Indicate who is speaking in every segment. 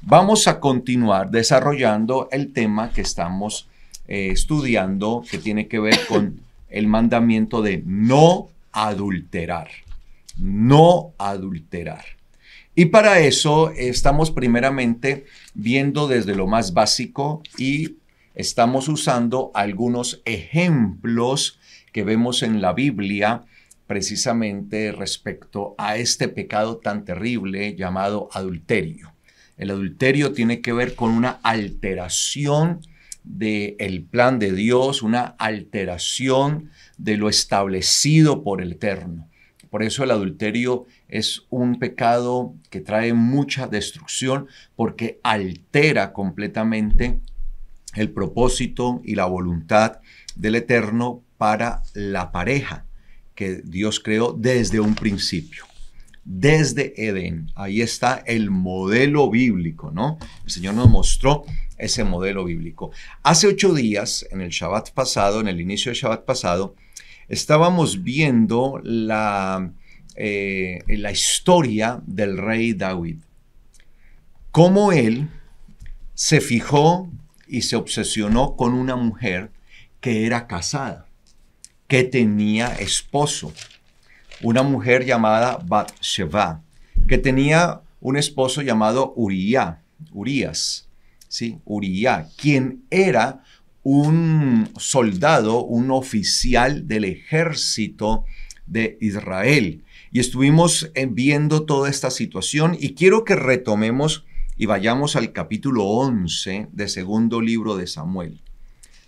Speaker 1: Vamos a continuar desarrollando el tema que estamos estudiando, que tiene que ver con el mandamiento de no adulterar. No adulterar. Y para eso estamos primeramente viendo desde lo más básico y estamos usando algunos ejemplos que vemos en la Biblia precisamente respecto a este pecado tan terrible llamado adulterio. El adulterio tiene que ver con una alteración del plan de Dios, una alteración de lo establecido por el Eterno. Por eso el adulterio es un pecado que trae mucha destrucción porque altera completamente el propósito y la voluntad del Eterno para la pareja que Dios creó desde un principio. Desde Edén, ahí está el modelo bíblico, ¿no? El Señor nos mostró ese modelo bíblico. Hace 8 días, en el Shabbat pasado, en el inicio del Shabbat pasado, estábamos viendo la historia del rey David. Cómo él se fijó y se obsesionó con una mujer que era casada, que tenía esposo. Una mujer llamada Bat-Sheva, que tenía un esposo llamado Urías, ¿sí? Uría, quien era un soldado, un oficial del ejército de Israel. Y estuvimos viendo toda esta situación y quiero que retomemos y vayamos al capítulo 11 de segundo libro de Samuel.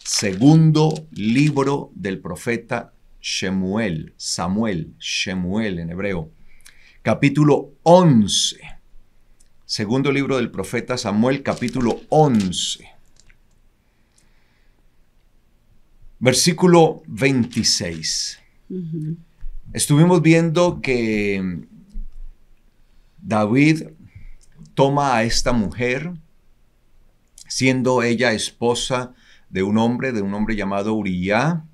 Speaker 1: Segundo libro del profeta Shemuel en hebreo. Capítulo 11. Segundo libro del profeta Samuel, capítulo 11. Versículo 26. Estuvimos viendo que David toma a esta mujer, siendo ella esposa de un hombre llamado Uría.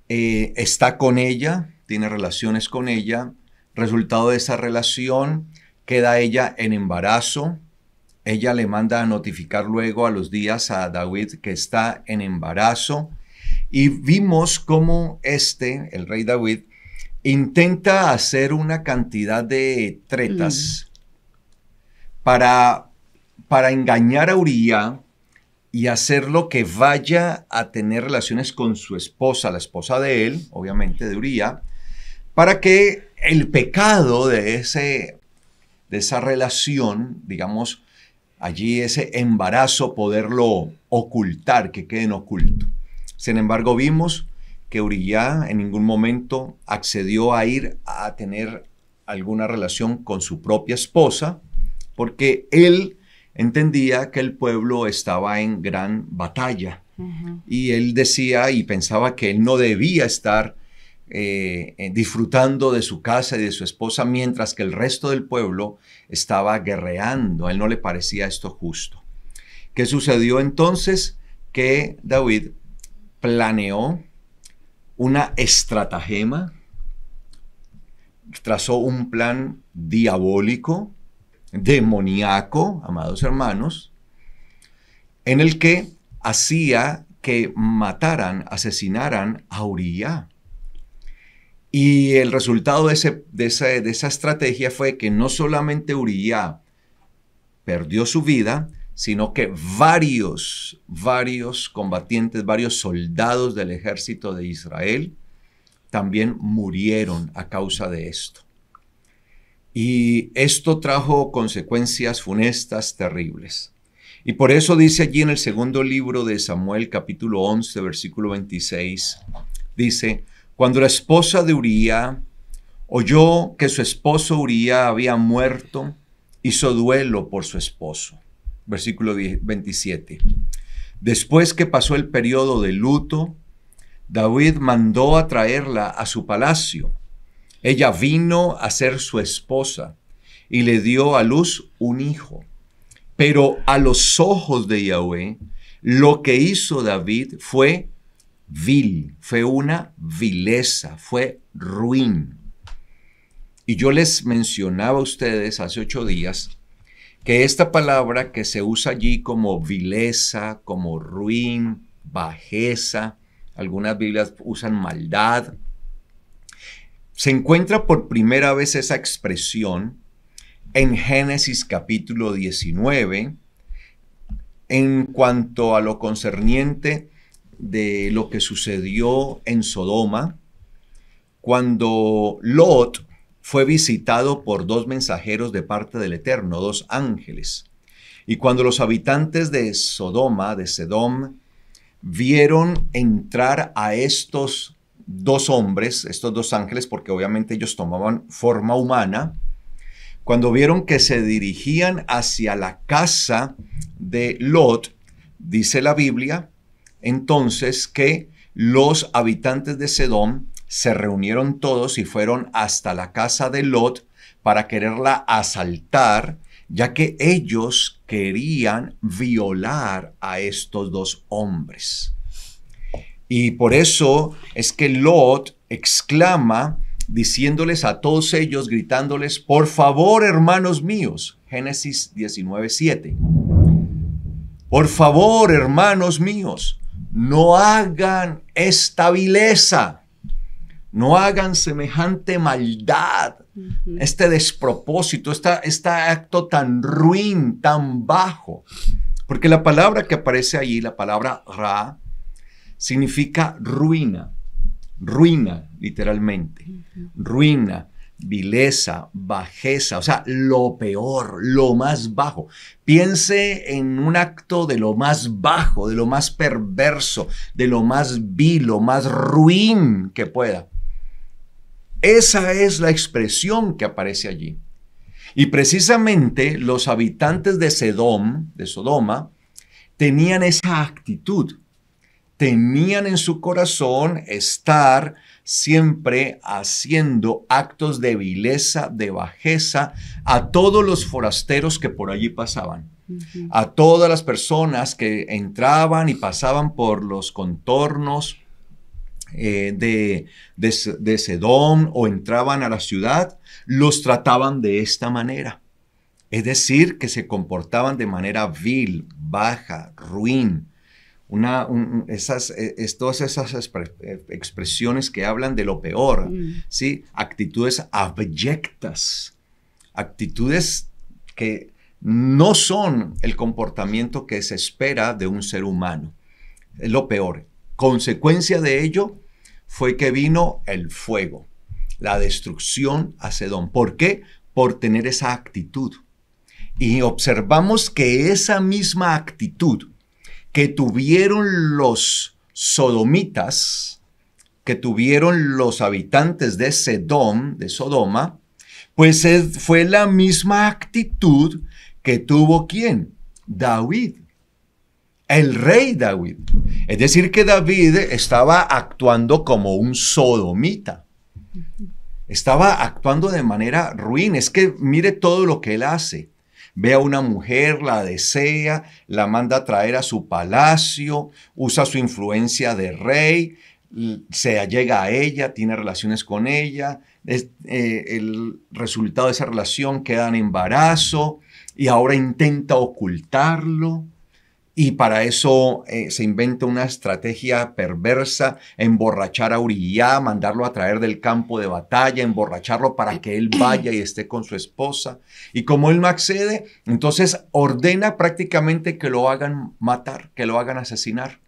Speaker 1: Está con ella, tiene relaciones con ella. Resultado de esa relación, queda ella en embarazo. Ella le manda a notificar luego a los días a David que está en embarazo. Y vimos cómo el rey David, intenta hacer una cantidad de tretas para engañar a Uría y hacerlo que vaya a tener relaciones con su esposa, la esposa de él, obviamente de Uría, para que el pecado de esa relación, digamos, allí ese embarazo, poderlo ocultar, que quede en oculto. Sin embargo, vimos que Uría en ningún momento accedió a ir a tener alguna relación con su propia esposa, porque él entendía que el pueblo estaba en gran batalla. Y él decía y pensaba que él no debía estar disfrutando de su casa y de su esposa mientras que el resto del pueblo estaba guerreando. A él no le parecía esto justo. ¿Qué sucedió entonces? Que David planeó una estratagema, trazó un plan diabólico, demoníaco, amados hermanos, en el que hacía que asesinaran a Uría. Y el resultado de esa estrategia fue que no solamente Uría perdió su vida, sino que varios combatientes, varios soldados del ejército de Israel también murieron a causa de esto. Y esto trajo consecuencias funestas terribles. Y por eso dice allí en el segundo libro de Samuel, capítulo 11, versículo 26, dice: cuando la esposa de Uría oyó que su esposo Uría había muerto, hizo duelo por su esposo. Versículo 27. Después que pasó el periodo de luto, David mandó a traerla a su palacio. Ella vino a ser su esposa y le dio a luz un hijo. Pero a los ojos de Yahweh, lo que hizo David fue vil, fue una vileza, fue ruin. Y yo les mencionaba a ustedes hace 8 días que esta palabra que se usa allí como vileza, como ruin, bajeza, algunas Biblias usan maldad, se encuentra por primera vez esa expresión en Génesis capítulo 19, en cuanto a lo concerniente de lo que sucedió en Sodoma, cuando Lot fue visitado por dos mensajeros de parte del Eterno, dos ángeles. Y cuando los habitantes de Sodoma, de Sedom, vieron entrar a estos dos hombres, estos dos ángeles, porque obviamente ellos tomaban forma humana, cuando vieron que se dirigían hacia la casa de Lot, dice la Biblia, entonces que los habitantes de Sedom se reunieron todos y fueron hasta la casa de Lot para quererla asaltar, ya que ellos querían violar a estos dos hombres. Y por eso es que Lot exclama, diciéndoles a todos ellos, gritándoles, por favor, hermanos míos, Génesis 19:7. Por favor, hermanos míos, no hagan esta vileza, no hagan semejante maldad, este despropósito, este acto tan ruin, tan bajo. Porque la palabra que aparece allí, la palabra ra, significa ruina, ruina literalmente, ruina, vileza, bajeza, o sea, lo peor, lo más bajo. Piense en un acto de lo más bajo, de lo más perverso, de lo más vil, lo más ruin que pueda. Esa es la expresión que aparece allí. Y precisamente los habitantes de Sodoma, tenían esa actitud. Tenían en su corazón estar siempre haciendo actos de vileza, de bajeza a todos los forasteros que por allí pasaban. A todas las personas que entraban y pasaban por los contornos de Sedom o entraban a la ciudad, los trataban de esta manera. Es decir, que se comportaban de manera vil, baja, ruin. Todas esas expresiones que hablan de lo peor, ¿sí? Actitudes abyectas, actitudes que no son el comportamiento que se espera de un ser humano. Es lo peor. Consecuencia de ello fue que vino el fuego, la destrucción a Sedom. ¿Por qué? Por tener esa actitud. Y observamos que esa misma actitud que tuvieron los sodomitas, que tuvieron los habitantes de Sodoma, pues fue la misma actitud que tuvo ¿quién? David, el rey David. Es decir, que David estaba actuando como un sodomita. Estaba actuando de manera ruin. Es que mire todo lo que él hace. Ve a una mujer, la desea, la manda a traer a su palacio, usa su influencia de rey, se allega a ella, tiene relaciones con ella. El resultado de esa relación queda en embarazo y ahora intenta ocultarlo. Y para eso se inventa una estrategia perversa, emborrachar a Uría, mandarlo a traer del campo de batalla, emborracharlo para que él vaya y esté con su esposa. Y como él no accede, entonces ordena prácticamente que lo hagan matar, que lo hagan asesinar.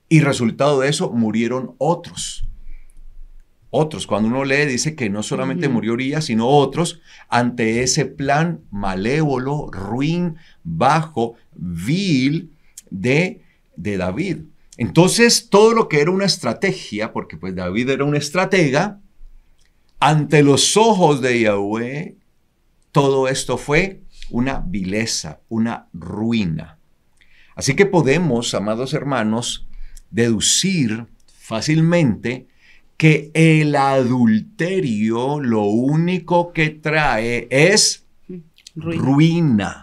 Speaker 1: Y resultado de eso, murieron otros. Otros, cuando uno lee, dice que no solamente murió Uría, sino otros, ante ese plan malévolo, ruin, bajo, vil, de David. Entonces, todo lo que era una estrategia, porque pues David era un estratega, ante los ojos de Yahweh, todo esto fue una vileza, una ruina. Así que podemos, amados hermanos, deducir fácilmente que el adulterio lo único que trae es ruina.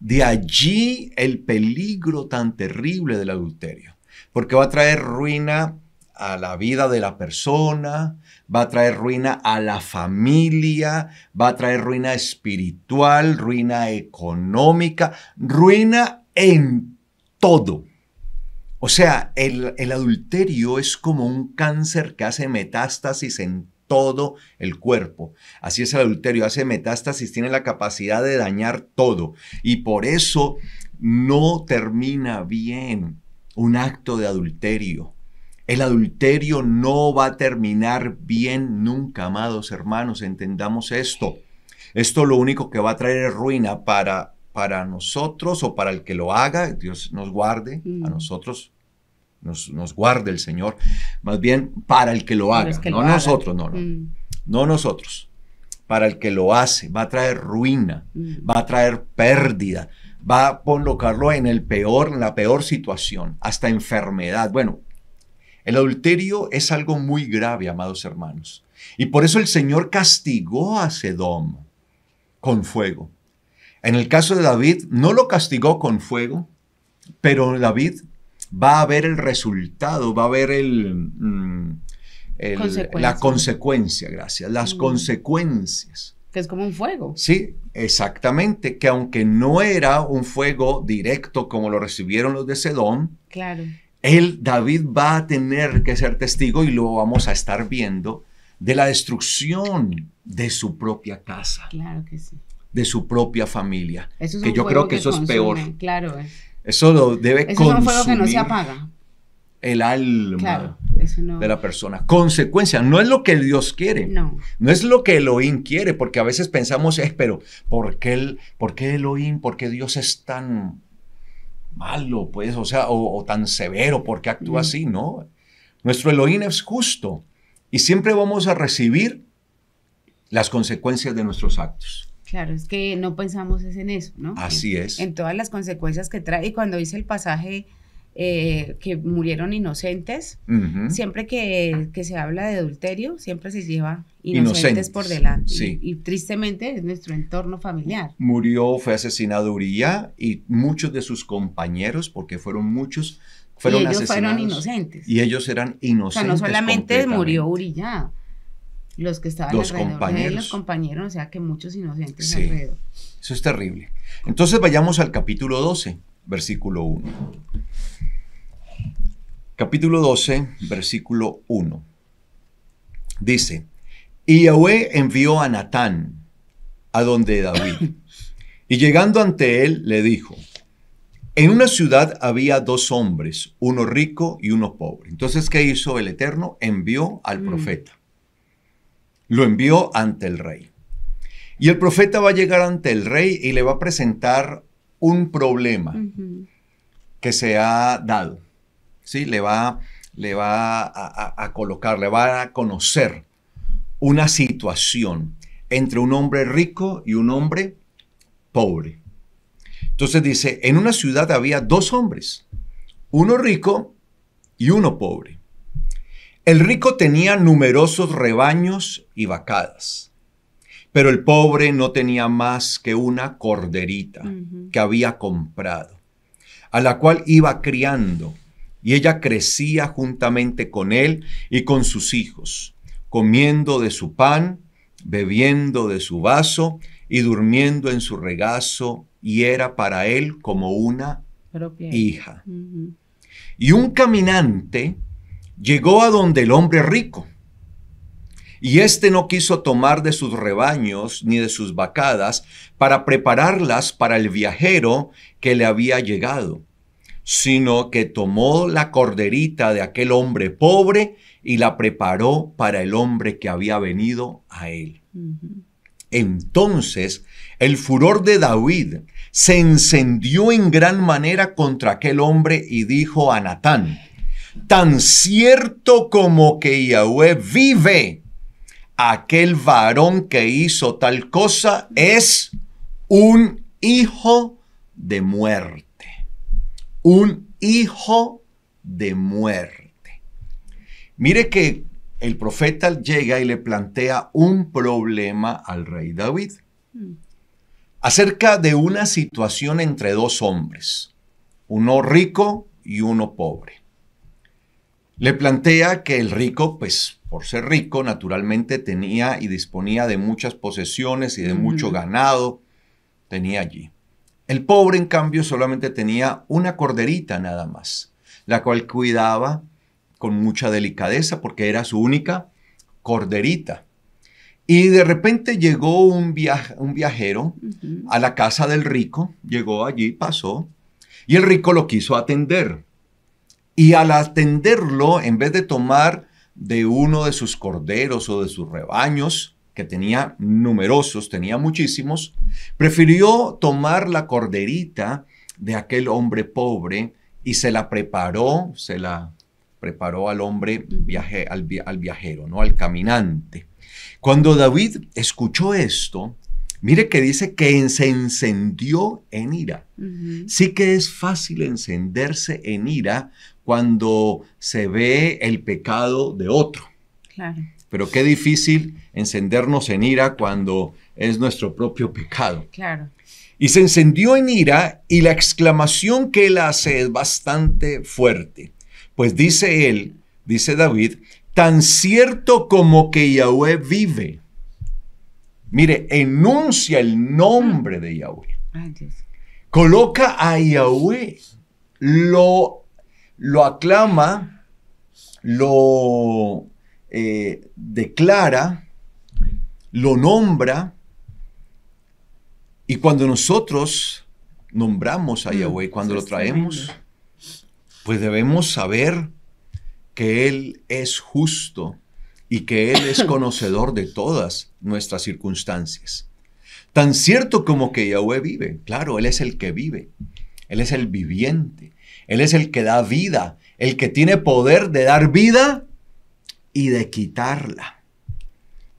Speaker 1: De allí el peligro tan terrible del adulterio, porque va a traer ruina a la vida de la persona, va a traer ruina a la familia, va a traer ruina espiritual, ruina económica, ruina en todo. O sea, el adulterio es como un cáncer que hace metástasis en todo el cuerpo. Así es el adulterio, hace metástasis, tiene la capacidad de dañar todo. Y por eso no termina bien un acto de adulterio. El adulterio no va a terminar bien nunca, amados hermanos, entendamos esto. Esto lo único que va a traer es ruina para nosotros o para el que lo haga. Dios nos guarde, a nosotros nos guarde el Señor. Más bien para el que lo haga, no nosotros, no nosotros. Para el que lo hace, va a traer ruina, va a traer pérdida, va a colocarlo en la peor situación, hasta enfermedad. Bueno, el adulterio es algo muy grave, amados hermanos. Y por eso el Señor castigó a Sedom con fuego. En el caso de David, no lo castigó con fuego, pero David va a ver el resultado, va a ver la consecuencia, gracias, las consecuencias.
Speaker 2: Que es como un fuego.
Speaker 1: Sí, exactamente, que aunque no era un fuego directo como lo recibieron los de Sedom,
Speaker 2: claro,
Speaker 1: David va a tener que ser testigo, y lo vamos a estar viendo, de la destrucción de su propia casa.
Speaker 2: Claro que sí.
Speaker 1: De su propia familia.
Speaker 2: Eso es
Speaker 1: que yo creo que eso consume, es peor.
Speaker 2: Claro.
Speaker 1: Eso lo debe consumir.
Speaker 2: Es un fuego que no se apaga.
Speaker 1: El alma,
Speaker 2: claro, eso no,
Speaker 1: de la persona. Consecuencia, no es lo que Dios quiere.
Speaker 2: No
Speaker 1: es lo que Elohim quiere, porque a veces pensamos, pero ¿por qué Elohim, por qué Dios es tan malo, pues? O sea, o tan severo, ¿por qué actúa así? No. Nuestro Elohim es justo y siempre vamos a recibir las consecuencias de nuestros actos.
Speaker 2: Claro, es que no pensamos en eso, ¿no?
Speaker 1: Así es.
Speaker 2: En todas las consecuencias que trae. Y cuando dice el pasaje que murieron inocentes, siempre que se habla de adulterio, siempre se lleva inocentes por delante.
Speaker 1: Sí.
Speaker 2: Y tristemente es nuestro entorno familiar.
Speaker 1: Fue asesinado Uría y muchos de sus compañeros, porque fueron muchos,
Speaker 2: fueron asesinados. Fueron inocentes.
Speaker 1: Y ellos eran inocentes.
Speaker 2: O sea, no solamente murió Uría, los que estaban alrededor de él, los compañeros, o sea que muchos inocentes alrededor.
Speaker 1: Eso es terrible. Entonces vayamos al capítulo 12, versículo 1. Capítulo 12, versículo 1. Dice, y Yahweh envió a Natán a donde David, y llegando ante él le dijo, en una ciudad había 2 hombres, uno rico y uno pobre. Entonces, ¿qué hizo el Eterno? Envió al profeta. Lo envió ante el rey. Y el profeta va a llegar ante el rey y le va a presentar un problema que se ha dado. ¿Sí? Le va a colocar, le va a conocer una situación entre un hombre rico y un hombre pobre. Entonces dice, en una ciudad había 2 hombres, uno rico y uno pobre. El rico tenía numerosos rebaños y vacadas, pero el pobre no tenía más que una corderita que había comprado, a la cual iba criando, y ella crecía juntamente con él y con sus hijos, comiendo de su pan, bebiendo de su vaso y durmiendo en su regazo, y era para él como una hija. Y un caminante llegó a donde el hombre rico, y éste no quiso tomar de sus rebaños ni de sus vacadas para prepararlas para el viajero que le había llegado, sino que tomó la corderita de aquel hombre pobre y la preparó para el hombre que había venido a él. Entonces el furor de David se encendió en gran manera contra aquel hombre y dijo a Natán, tan cierto como que Yahweh vive, aquel varón que hizo tal cosa es un hijo de muerte. Un hijo de muerte. Mire que el profeta llega y le plantea un problema al rey David acerca de una situación entre 2 hombres, uno rico y uno pobre. Le plantea que el rico, pues por ser rico, naturalmente tenía y disponía de muchas posesiones y de mucho ganado, tenía allí. El pobre, en cambio, solamente tenía una corderita nada más, la cual cuidaba con mucha delicadeza porque era su única corderita. Y de repente llegó un viajero a la casa del rico, llegó allí, pasó, y el rico lo quiso atender. Y al atenderlo, en vez de tomar de uno de sus corderos o de sus rebaños, que tenía numerosos, tenía muchísimos, prefirió tomar la corderita de aquel hombre pobre y se la preparó al hombre al viajero, ¿no? Al caminante. Cuando David escuchó esto, mire que dice que se encendió en ira. Sí que es fácil encenderse en ira cuando se ve el pecado de otro.
Speaker 2: Claro.
Speaker 1: Pero qué difícil encendernos en ira cuando es nuestro propio pecado.
Speaker 2: Claro.
Speaker 1: Y se encendió en ira y la exclamación que él hace es bastante fuerte. Pues dice David, tan cierto como que Yahweh vive. Mire, enuncia el nombre de Yahweh.
Speaker 2: Ay, Dios.
Speaker 1: Coloca a Yahweh, lo aclama, lo declara, lo nombra. Y cuando nosotros nombramos a Yahweh, cuando lo traemos, pues debemos saber que Él es justo y que Él es conocedor de todas nuestras circunstancias. Tan cierto como que Yahweh vive. Claro, Él es el que vive. Él es el viviente. Él es el que da vida. El que tiene poder de dar vida y de quitarla.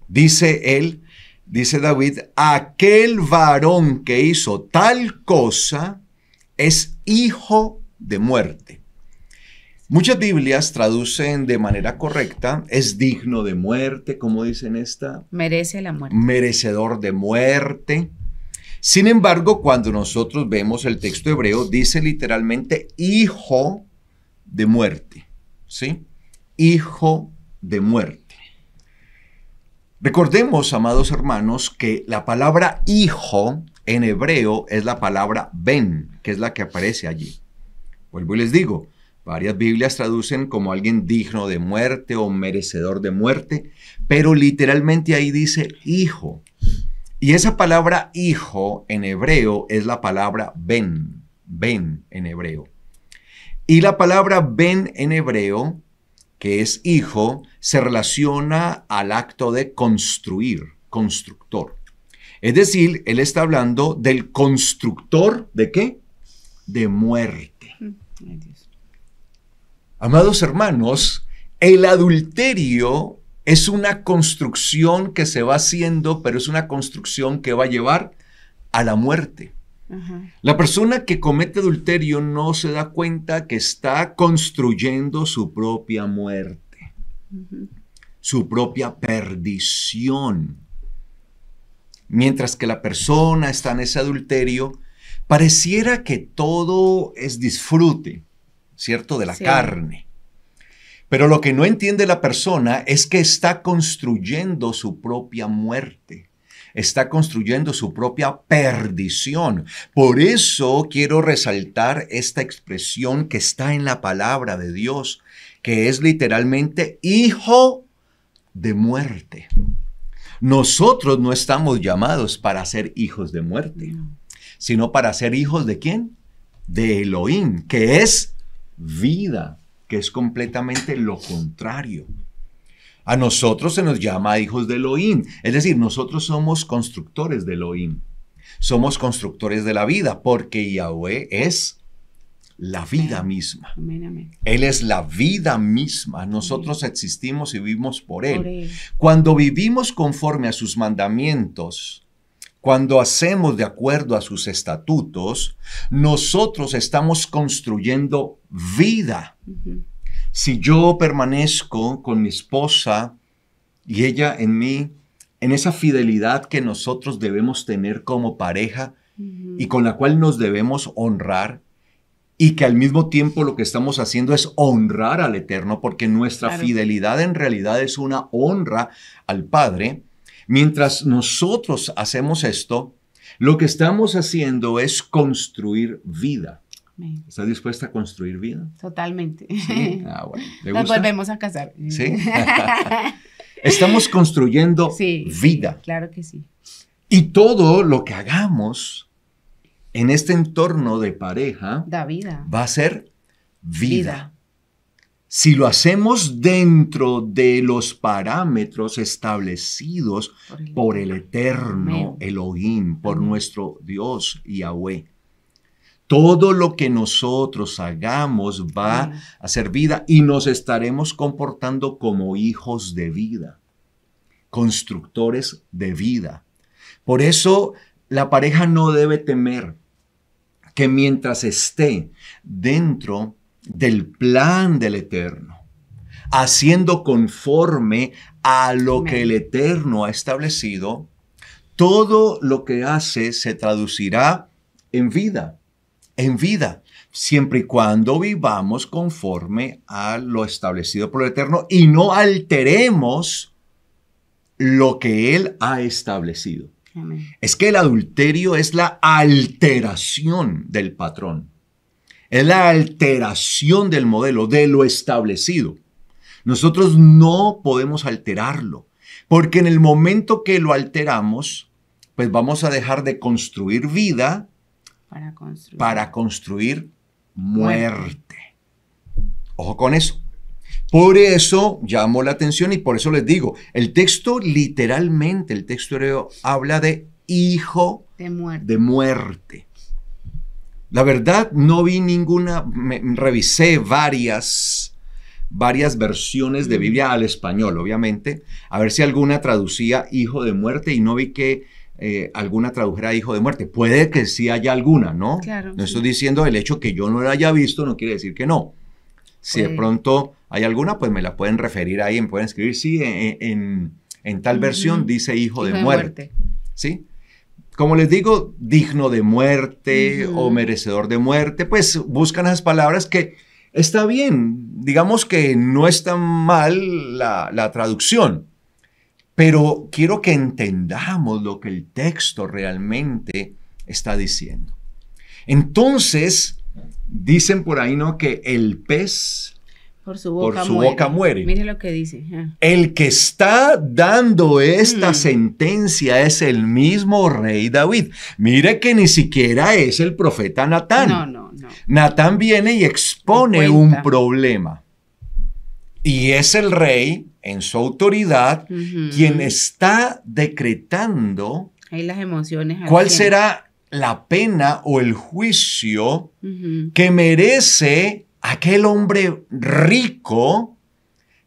Speaker 1: Dice David, aquel varón que hizo tal cosa es hijo de muerte. Muchas Biblias traducen de manera correcta, es digno de muerte, como dicen esta.
Speaker 2: Merece la muerte.
Speaker 1: Merecedor de muerte. Sin embargo, cuando nosotros vemos el texto hebreo, dice literalmente hijo de muerte. ¿Sí? Hijo de muerte. Recordemos, amados hermanos, que la palabra hijo en hebreo es la palabra ben, que es la que aparece allí. Vuelvo y les digo, varias Biblias traducen como alguien digno de muerte o merecedor de muerte, pero literalmente ahí dice hijo. Y esa palabra hijo en hebreo es la palabra ben en hebreo. Y la palabra ben en hebreo, que es hijo, se relaciona al acto de construir, constructor. Es decir, él está hablando del constructor, ¿de qué? De muerte.
Speaker 2: Ay, Dios.
Speaker 1: Amados hermanos, el adulterio es una construcción que se va haciendo, pero es una construcción que va a llevar a la muerte. La persona que comete adulterio no se da cuenta que está construyendo su propia muerte, su propia perdición. Mientras que la persona está en ese adulterio, pareciera que todo es disfrute, ¿cierto? De la carne. Pero lo que no entiende la persona es que está construyendo su propia muerte. Está construyendo su propia perdición. Por eso quiero resaltar esta expresión que está en la palabra de Dios, que es literalmente hijo de muerte. Nosotros no estamos llamados para ser hijos de muerte, sino para ser hijos ¿de quién? De Elohim, que es vida, que es completamente lo contrario. A nosotros se nos llama hijos de Elohim, es decir, nosotros somos constructores de Elohim. Somos constructores de la vida, porque Yahweh es la vida misma.
Speaker 2: Amén, amén.
Speaker 1: Él es la vida misma. Nosotros existimos y vivimos por Él. Cuando vivimos conforme a sus mandamientos, cuando hacemos de acuerdo a sus estatutos, nosotros estamos construyendo vida. Si yo permanezco con mi esposa y ella en mí, en esa fidelidad que nosotros debemos tener como pareja y con la cual nos debemos honrar, y que al mismo tiempo lo que estamos haciendo es honrar al Eterno, porque nuestra fidelidad en realidad es una honra al Padre. Mientras nosotros hacemos esto, lo que estamos haciendo es construir vida. ¿Estás dispuesta a construir vida?
Speaker 2: Totalmente.
Speaker 1: Sí. Bueno. ¿Le
Speaker 2: Nos
Speaker 1: gusta?
Speaker 2: volvemos a casar.
Speaker 1: Sí. Estamos construyendo vida.
Speaker 2: Sí, claro que sí.
Speaker 1: Y todo lo que hagamos en este entorno de pareja
Speaker 2: da vida.
Speaker 1: Va a ser vida. Si lo hacemos dentro de los parámetros establecidos por el Eterno Elohim, por nuestro Dios Yahweh. Todo lo que nosotros hagamos va a ser vida y nos estaremos comportando como hijos de vida, constructores de vida. Por eso la pareja no debe temer que mientras esté dentro del plan del Eterno, haciendo conforme a lo que el Eterno ha establecido, todo lo que hace se traducirá en vida. En vida, siempre y cuando vivamos conforme a lo establecido por el Eterno y no alteremos lo que Él ha establecido.
Speaker 2: Amén.
Speaker 1: Es que el adulterio es la alteración del patrón, es la alteración del modelo, de lo establecido. Nosotros no podemos alterarlo, porque en el momento que lo alteramos, pues vamos a dejar de construir vida para construir muerte. Ojo con eso. Por eso llamo la atención y por eso les digo, el texto literalmente, el texto hebreo habla de hijo de muerte. La verdad no vi ninguna, revisé varias versiones de Biblia al español, obviamente, a ver si alguna traducía hijo de muerte y no vi que alguna tradujera hijo de muerte. Puede que sí haya alguna, ¿no? Claro, no estoy diciendo el hecho que yo no la haya visto, no quiere decir que no. Si de pronto hay alguna, pues me la pueden referir ahí, me pueden escribir, sí, en tal versión dice hijo de muerte. ¿Sí? Como les digo, digno de muerte o merecedor de muerte, pues buscan esas palabras que está bien, digamos que no está mal la traducción. Pero quiero que entendamos lo que el texto realmente está diciendo. Entonces, dicen por ahí, ¿no? Que el pez
Speaker 2: por su boca muere. Mire lo que dice.
Speaker 1: El que está dando esta sentencia es el mismo rey David. Mire que ni siquiera es el profeta Natán.
Speaker 2: No.
Speaker 1: Natán viene y expone un problema. Y es el rey, en su autoridad, quien está decretando
Speaker 2: ahí las emociones.
Speaker 1: ¿Cuál será la pena o el juicio que merece aquel hombre rico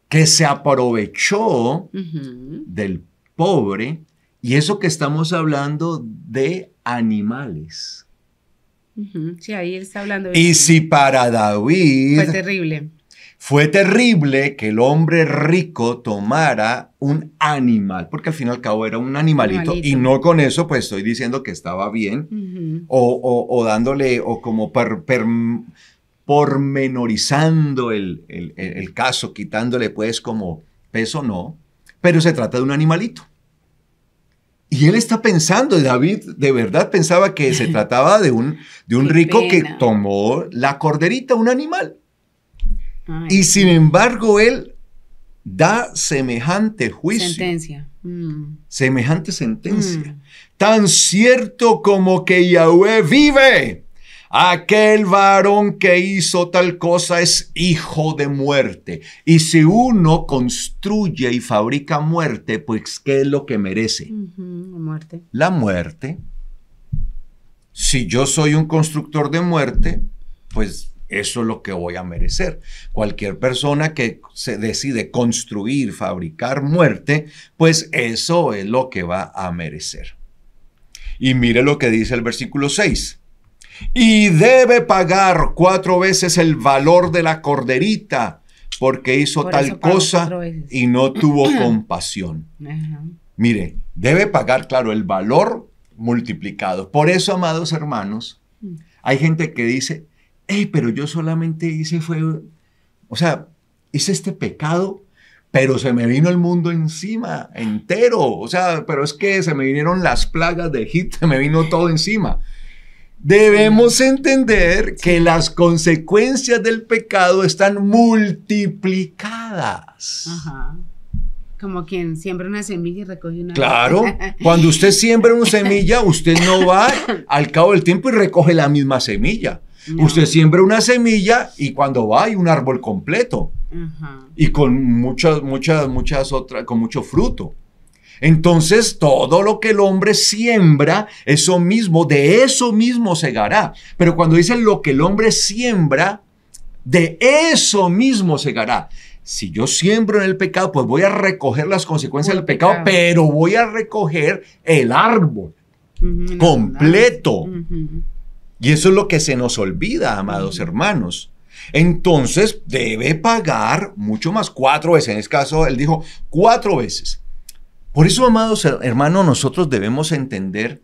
Speaker 1: que se aprovechó del pobre? Y eso que estamos hablando de animales.
Speaker 2: Sí, ahí está hablando de
Speaker 1: y eso. Si para David
Speaker 2: fue terrible
Speaker 1: que el hombre rico tomara un animal, porque al fin y al cabo era un animalito, y no con eso pues estoy diciendo que estaba bien, o dándole, o como pormenorizando el caso, quitándole pues como peso, no, pero se trata de un animalito. Y él está pensando, David de verdad pensaba que se trataba de un rico que tomó la corderita, un animal.
Speaker 2: Ay,
Speaker 1: y sin embargo, él da semejante juicio.
Speaker 2: Sentencia.
Speaker 1: Semejante sentencia. Tan cierto como que Yahweh vive. Aquel varón que hizo tal cosa es hijo de muerte. Y si uno construye y fabrica muerte, pues ¿qué es lo que merece?
Speaker 2: Muerte.
Speaker 1: La muerte. Si yo soy un constructor de muerte, pues eso es lo que voy a merecer. Cualquier persona que se decide construir, fabricar muerte, pues eso es lo que va a merecer. Y mire lo que dice el versículo 6. Y debe pagar 4 veces el valor de la corderita, porque hizo tal cosa y no tuvo compasión. Mire, debe pagar, claro, el valor multiplicado. Por eso, amados hermanos, hay gente que dice pero yo solamente hice hice este pecado, pero se me vino el mundo encima, entero. O sea, pero es que se me vinieron las plagas de Egipto, se me vino todo encima. Debemos entender que las consecuencias del pecado están multiplicadas.
Speaker 2: Ajá. Como quien siembra una semilla y recoge una.
Speaker 1: Claro, cuando usted siembra una semilla, usted no va al cabo del tiempo y recoge la misma semilla. No. Usted siembra una semilla y cuando va hay un árbol completo. Uh-huh. Y con muchas otras, con mucho fruto. Entonces, todo lo que el hombre siembra, de eso mismo segará. Pero cuando dice lo que el hombre siembra, de eso mismo segará. Si yo siembro en el pecado, pues voy a recoger las consecuencias del pecado, pero voy a recoger el árbol completo. Y eso es lo que se nos olvida, amados hermanos. Entonces, debe pagar mucho más, 4 veces. En este caso, él dijo 4 veces. Por eso, amados hermanos, nosotros debemos entender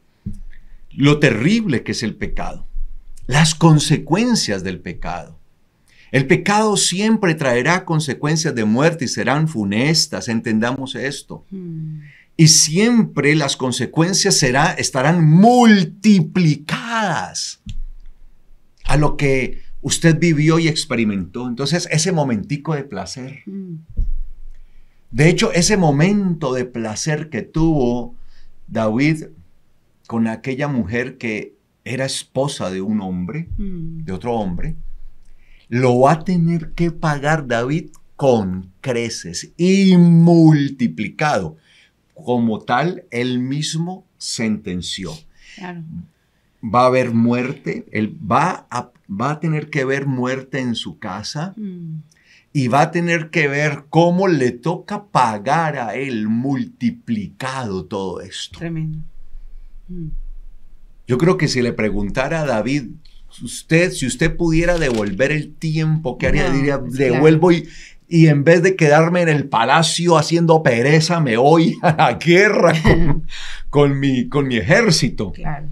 Speaker 1: lo terrible que es el pecado, las consecuencias del pecado. El pecado siempre traerá consecuencias de muerte y serán funestas, entendamos esto. Y siempre las consecuencias estarán multiplicadas a lo que usted vivió y experimentó. Entonces, ese momentico de placer. De hecho, ese momento de placer que tuvo David con aquella mujer que era esposa de un hombre, de otro hombre, lo va a tener que pagar David con creces y multiplicado. Como tal, él mismo sentenció. Claro. Va a haber muerte, él va a tener que ver muerte en su casa y va a tener que ver cómo le toca pagar a él multiplicado todo esto. Tremendo. Yo creo que si le preguntara a David, si usted pudiera devolver el tiempo, ¿qué haría? Diría, devuelvo y en vez de quedarme en el palacio haciendo pereza, me voy a la guerra con mi ejército. Claro.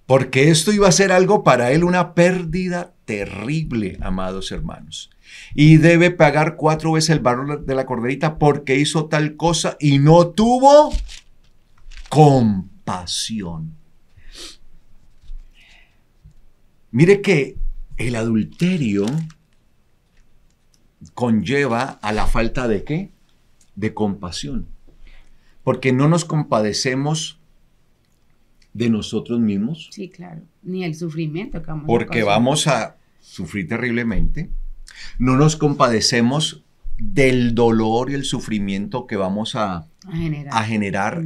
Speaker 1: Porque esto iba a ser algo para él, una pérdida terrible, amados hermanos. Y debe pagar 4 veces el valor de la corderita porque hizo tal cosa y no tuvo compasión. Mire que el adulterio conlleva a la falta ¿de qué? De compasión. Porque no nos compadecemos de nosotros mismos.
Speaker 2: Sí, claro. Ni el sufrimiento que
Speaker 1: vamos a sufrir terriblemente. No nos compadecemos del dolor y el sufrimiento que vamos a generar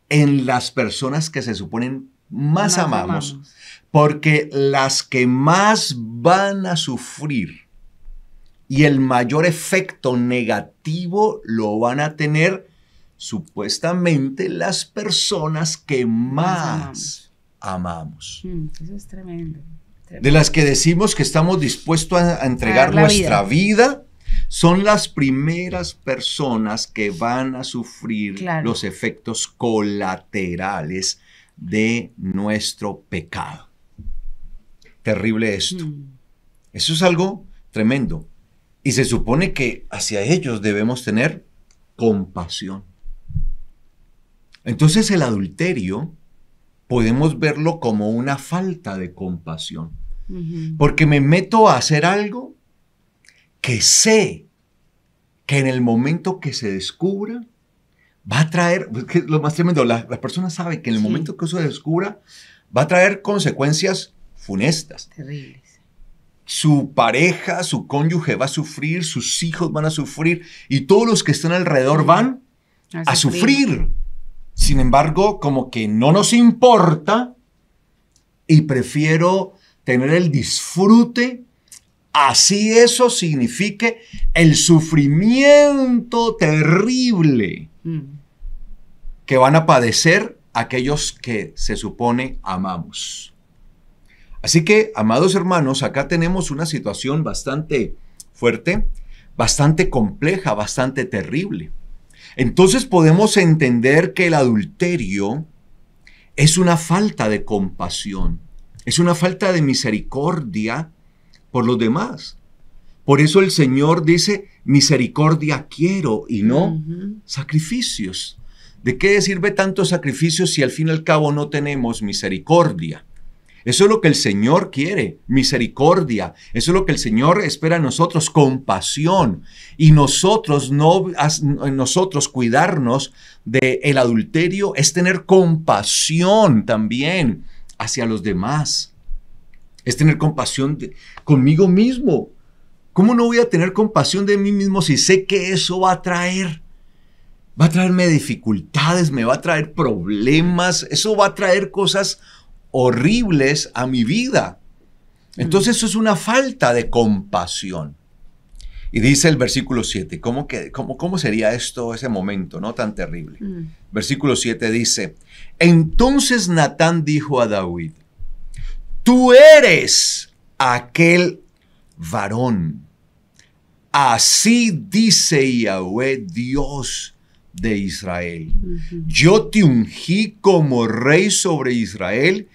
Speaker 1: en las personas que se suponen más amamos. Porque las que más van a sufrir y el mayor efecto negativo lo van a tener supuestamente las personas que más amamos.
Speaker 2: Eso es tremendo.
Speaker 1: De las que decimos que estamos dispuestos a entregar nuestra vida, son las primeras personas que van a sufrir los efectos colaterales de nuestro pecado. Terrible esto. Eso es algo tremendo. Y se supone que hacia ellos debemos tener compasión. Entonces el adulterio podemos verlo como una falta de compasión. Porque me meto a hacer algo que sé que en el momento que se descubra va a traer, que lo más tremendo, las personas saben que en el momento que eso se descubra va a traer consecuencias funestas.
Speaker 2: Terribles.
Speaker 1: Su pareja, su cónyuge va a sufrir, sus hijos van a sufrir y todos los que están alrededor van a sufrir. Sin embargo, como que no nos importa y prefiero tener el disfrute, así eso signifique el sufrimiento terrible que van a padecer aquellos que se supone amamos. Así que, amados hermanos, acá tenemos una situación bastante fuerte, bastante compleja, bastante terrible. Entonces podemos entender que el adulterio es una falta de compasión. Es una falta de misericordia por los demás. Por eso el Señor dice, misericordia quiero y no sacrificios. ¿De qué sirve tanto sacrificio si al fin y al cabo no tenemos misericordia? Eso es lo que el Señor quiere, misericordia. Eso es lo que el Señor espera en nosotros, compasión. Y nosotros cuidarnos del adulterio es tener compasión también hacia los demás. Es tener compasión conmigo mismo. ¿Cómo no voy a tener compasión de mí mismo si sé que eso va a traerme dificultades, me va a traer problemas, eso va a traer cosas horribles a mi vida? Entonces eso es una falta de compasión. Y dice el versículo 7, ¿cómo sería esto, ese momento, no tan terrible? Versículo 7 dice, entonces Natán dijo a David, tú eres aquel varón. Así dice Yahweh, Dios de Israel. Yo te ungí como rey sobre Israel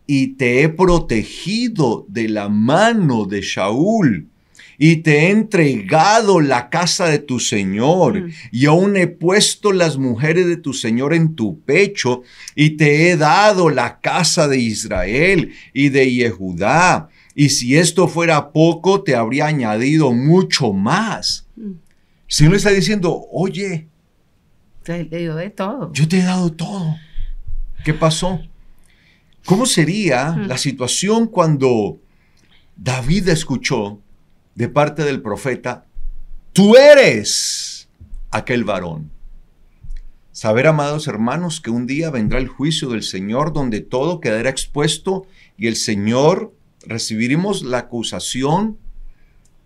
Speaker 1: y te he protegido de la mano de Shaul y te he entregado la casa de tu señor y aún he puesto las mujeres de tu señor en tu pecho y te he dado la casa de Israel y de Yehudá. Y si esto fuera poco, te habría añadido mucho más. El Señor le está diciendo, oye,
Speaker 2: te dio de todo.
Speaker 1: Yo te he dado todo. ¿Qué pasó? ¿Cómo sería la situación cuando David escuchó de parte del profeta, tú eres aquel varón? Saber, amados hermanos, que un día vendrá el juicio del Señor donde todo quedará expuesto y el Señor recibiremos la acusación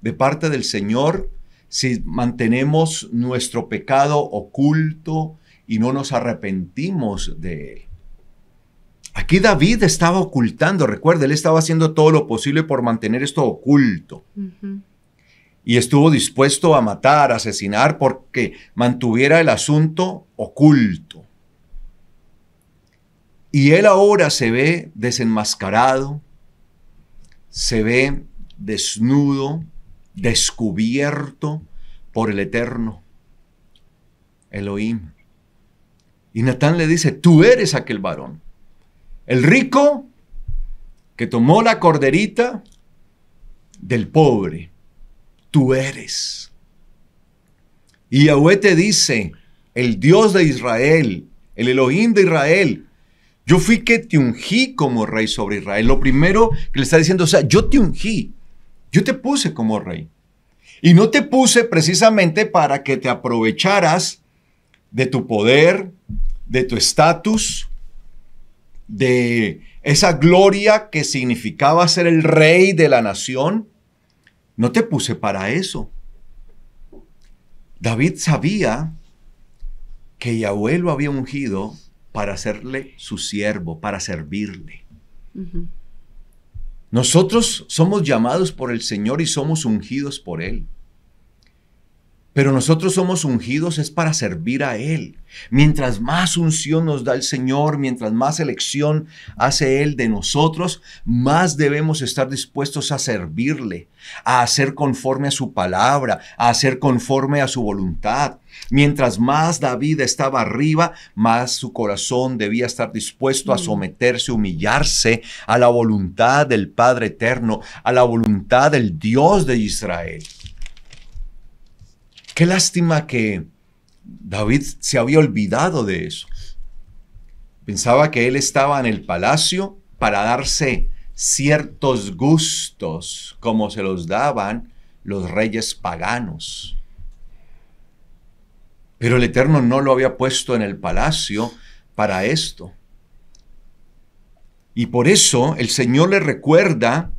Speaker 1: de parte del Señor si mantenemos nuestro pecado oculto y no nos arrepentimos de él. Aquí David estaba ocultando, recuerda, él estaba haciendo todo lo posible por mantener esto oculto. Y estuvo dispuesto a matar, a asesinar, porque mantuviera el asunto oculto. Y él ahora se ve desenmascarado, se ve desnudo, descubierto por el Eterno, Elohim. Y Natán le dice, tú eres aquel varón. El rico que tomó la corderita del pobre, tú eres. Y Yahweh te dice, el Dios de Israel, el Elohim de Israel, yo fui que te ungí como rey sobre Israel. Lo primero que le está diciendo, o sea, yo te ungí, yo te puse como rey. Y no te puse precisamente para que te aprovecharas de tu poder, de tu estatus, de esa gloria que significaba ser el rey de la nación. No te puse para eso. David sabía que Yahweh lo había ungido para hacerle su siervo, para servirle. Nosotros somos llamados por el Señor y somos ungidos por Él. Pero nosotros somos ungidos es para servir a Él. Mientras más unción nos da el Señor, mientras más elección hace Él de nosotros, más debemos estar dispuestos a servirle, a hacer conforme a su palabra, a hacer conforme a su voluntad. Mientras más David estaba arriba, más su corazón debía estar dispuesto a someterse, humillarse a la voluntad del Padre Eterno, a la voluntad del Dios de Israel. Qué lástima que David se había olvidado de eso. Pensaba que él estaba en el palacio para darse ciertos gustos como se los daban los reyes paganos. Pero el Eterno no lo había puesto en el palacio para esto. Y por eso el Señor le recuerda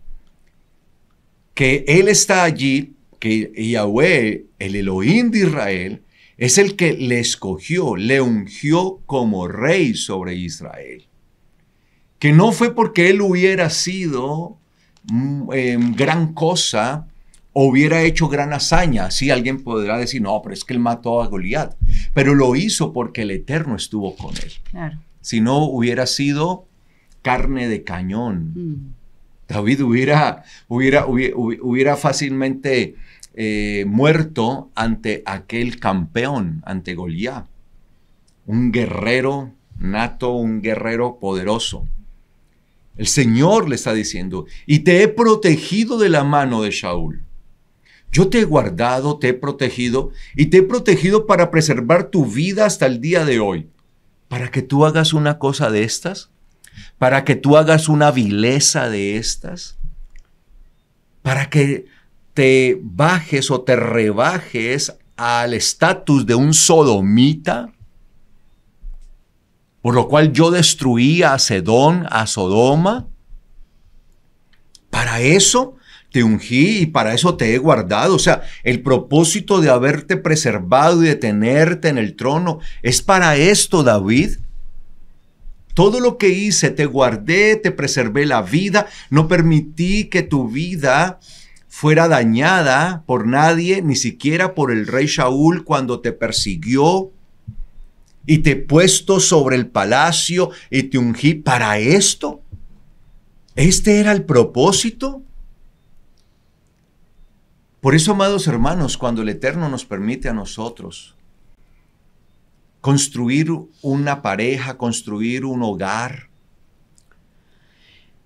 Speaker 1: que Él está allí, que Yahweh, el Elohim de Israel, es el que le escogió, le ungió como rey sobre Israel. Que no fue porque él hubiera sido gran cosa o hubiera hecho gran hazaña. Sí, alguien podrá decir, no, pero es que él mató a Goliat. Pero lo hizo porque el Eterno estuvo con él.
Speaker 2: Claro.
Speaker 1: Si no, hubiera sido carne de cañón. David hubiera fácilmente muerto ante aquel campeón, ante Goliat. Un guerrero nato, un guerrero poderoso. El Señor le está diciendo, y te he protegido de la mano de Saúl. Yo te he guardado, te he protegido, y te he protegido para preservar tu vida hasta el día de hoy. ¿Para que tú hagas una cosa de estas? ¿Para que tú hagas una vileza de estas? ¿Para que te bajes o te rebajes al estatus de un sodomita? Por lo cual yo destruí a Sedón, a Sodoma. Para eso te ungí y para eso te he guardado. O sea, el propósito de haberte preservado y de tenerte en el trono es para esto, David. Todo lo que hice, te guardé, te preservé la vida. No permití que tu vida fuera dañada por nadie, ni siquiera por el rey Saúl cuando te persiguió. Y te he puesto sobre el palacio y te ungí para esto. ¿Este era el propósito? Por eso, amados hermanos, cuando el Eterno nos permite a nosotros construir una pareja, construir un hogar,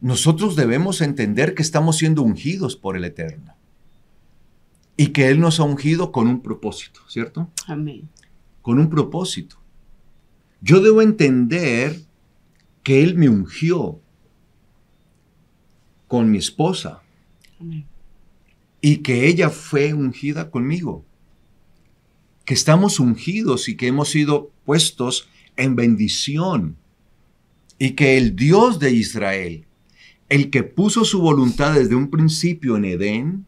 Speaker 1: nosotros debemos entender que estamos siendo ungidos por el Eterno y que Él nos ha ungido con un propósito, ¿cierto?
Speaker 2: Amén.
Speaker 1: Con un propósito. Yo debo entender que Él me ungió con mi esposa.
Speaker 2: Amén.
Speaker 1: Y que ella fue ungida conmigo. Que estamos ungidos y que hemos sido puestos en bendición. Y que el Dios de Israel, el que puso su voluntad desde un principio en Edén,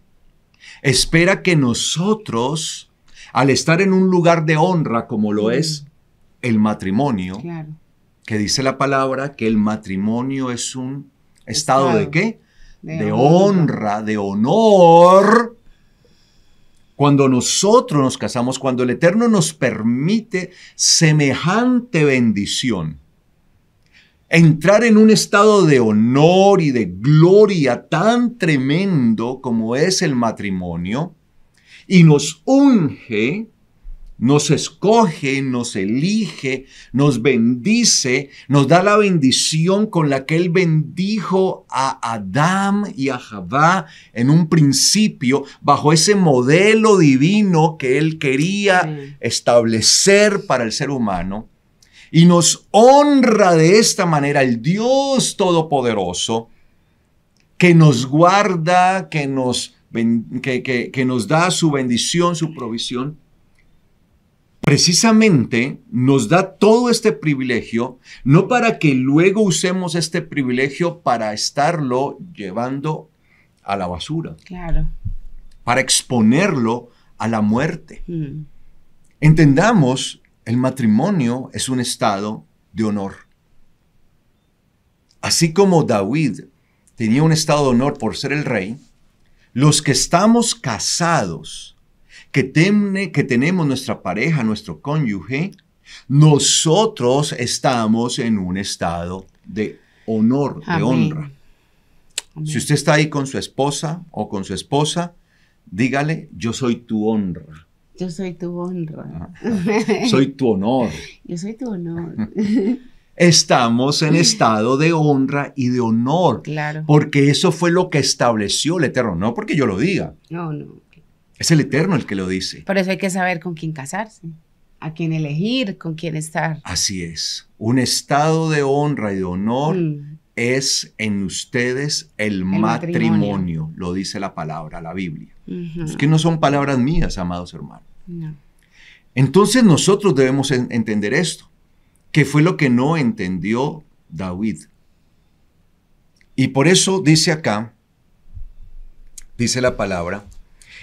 Speaker 1: espera que nosotros, al estar en un lugar de honra como lo es el matrimonio,
Speaker 2: Claro.
Speaker 1: que dice la palabra que el matrimonio es un estado ¿de qué? De honra, de honor. Cuando nosotros nos casamos, cuando el Eterno nos permite semejante bendición, entrar en un estado de honor y de gloria tan tremendo como es el matrimonio, y nos unge, nos escoge, nos elige, nos bendice, nos da la bendición con la que Él bendijo a Adán y a Javá en un principio, bajo ese modelo divino que Él quería establecer para el ser humano. Y nos honra de esta manera el Dios Todopoderoso, que nos guarda, que nos da su bendición, su provisión. Precisamente nos da todo este privilegio, no para que luego usemos este privilegio para estarlo llevando a la basura.
Speaker 2: Claro.
Speaker 1: Para exponerlo a la muerte. Entendamos, el matrimonio es un estado de honor. Así como David tenía un estado de honor por ser el rey, los que estamos casados, que tenemos nuestra pareja, nuestro cónyuge, nosotros estamos en un estado de honor, de honra. Amén. Si usted está ahí con su esposa o con su esposa, dígale, yo soy tu honra.
Speaker 2: Yo soy tu honra.
Speaker 1: Soy tu honor.
Speaker 2: Yo soy tu honor.
Speaker 1: Estamos en estado de honra y de honor.
Speaker 2: Claro.
Speaker 1: Porque eso fue lo que estableció el Eterno, no porque yo lo diga.
Speaker 2: No.
Speaker 1: Es el Eterno el que lo dice.
Speaker 2: Por eso hay que saber con quién casarse, a quién elegir, con quién estar.
Speaker 1: Así es. Un estado de honra y de honor es en ustedes el matrimonio, lo dice la palabra, la Biblia. Es que no son palabras mías, amados hermanos.
Speaker 2: No.
Speaker 1: Entonces nosotros debemos entender esto, que fue lo que no entendió David. Y por eso dice acá, dice la palabra,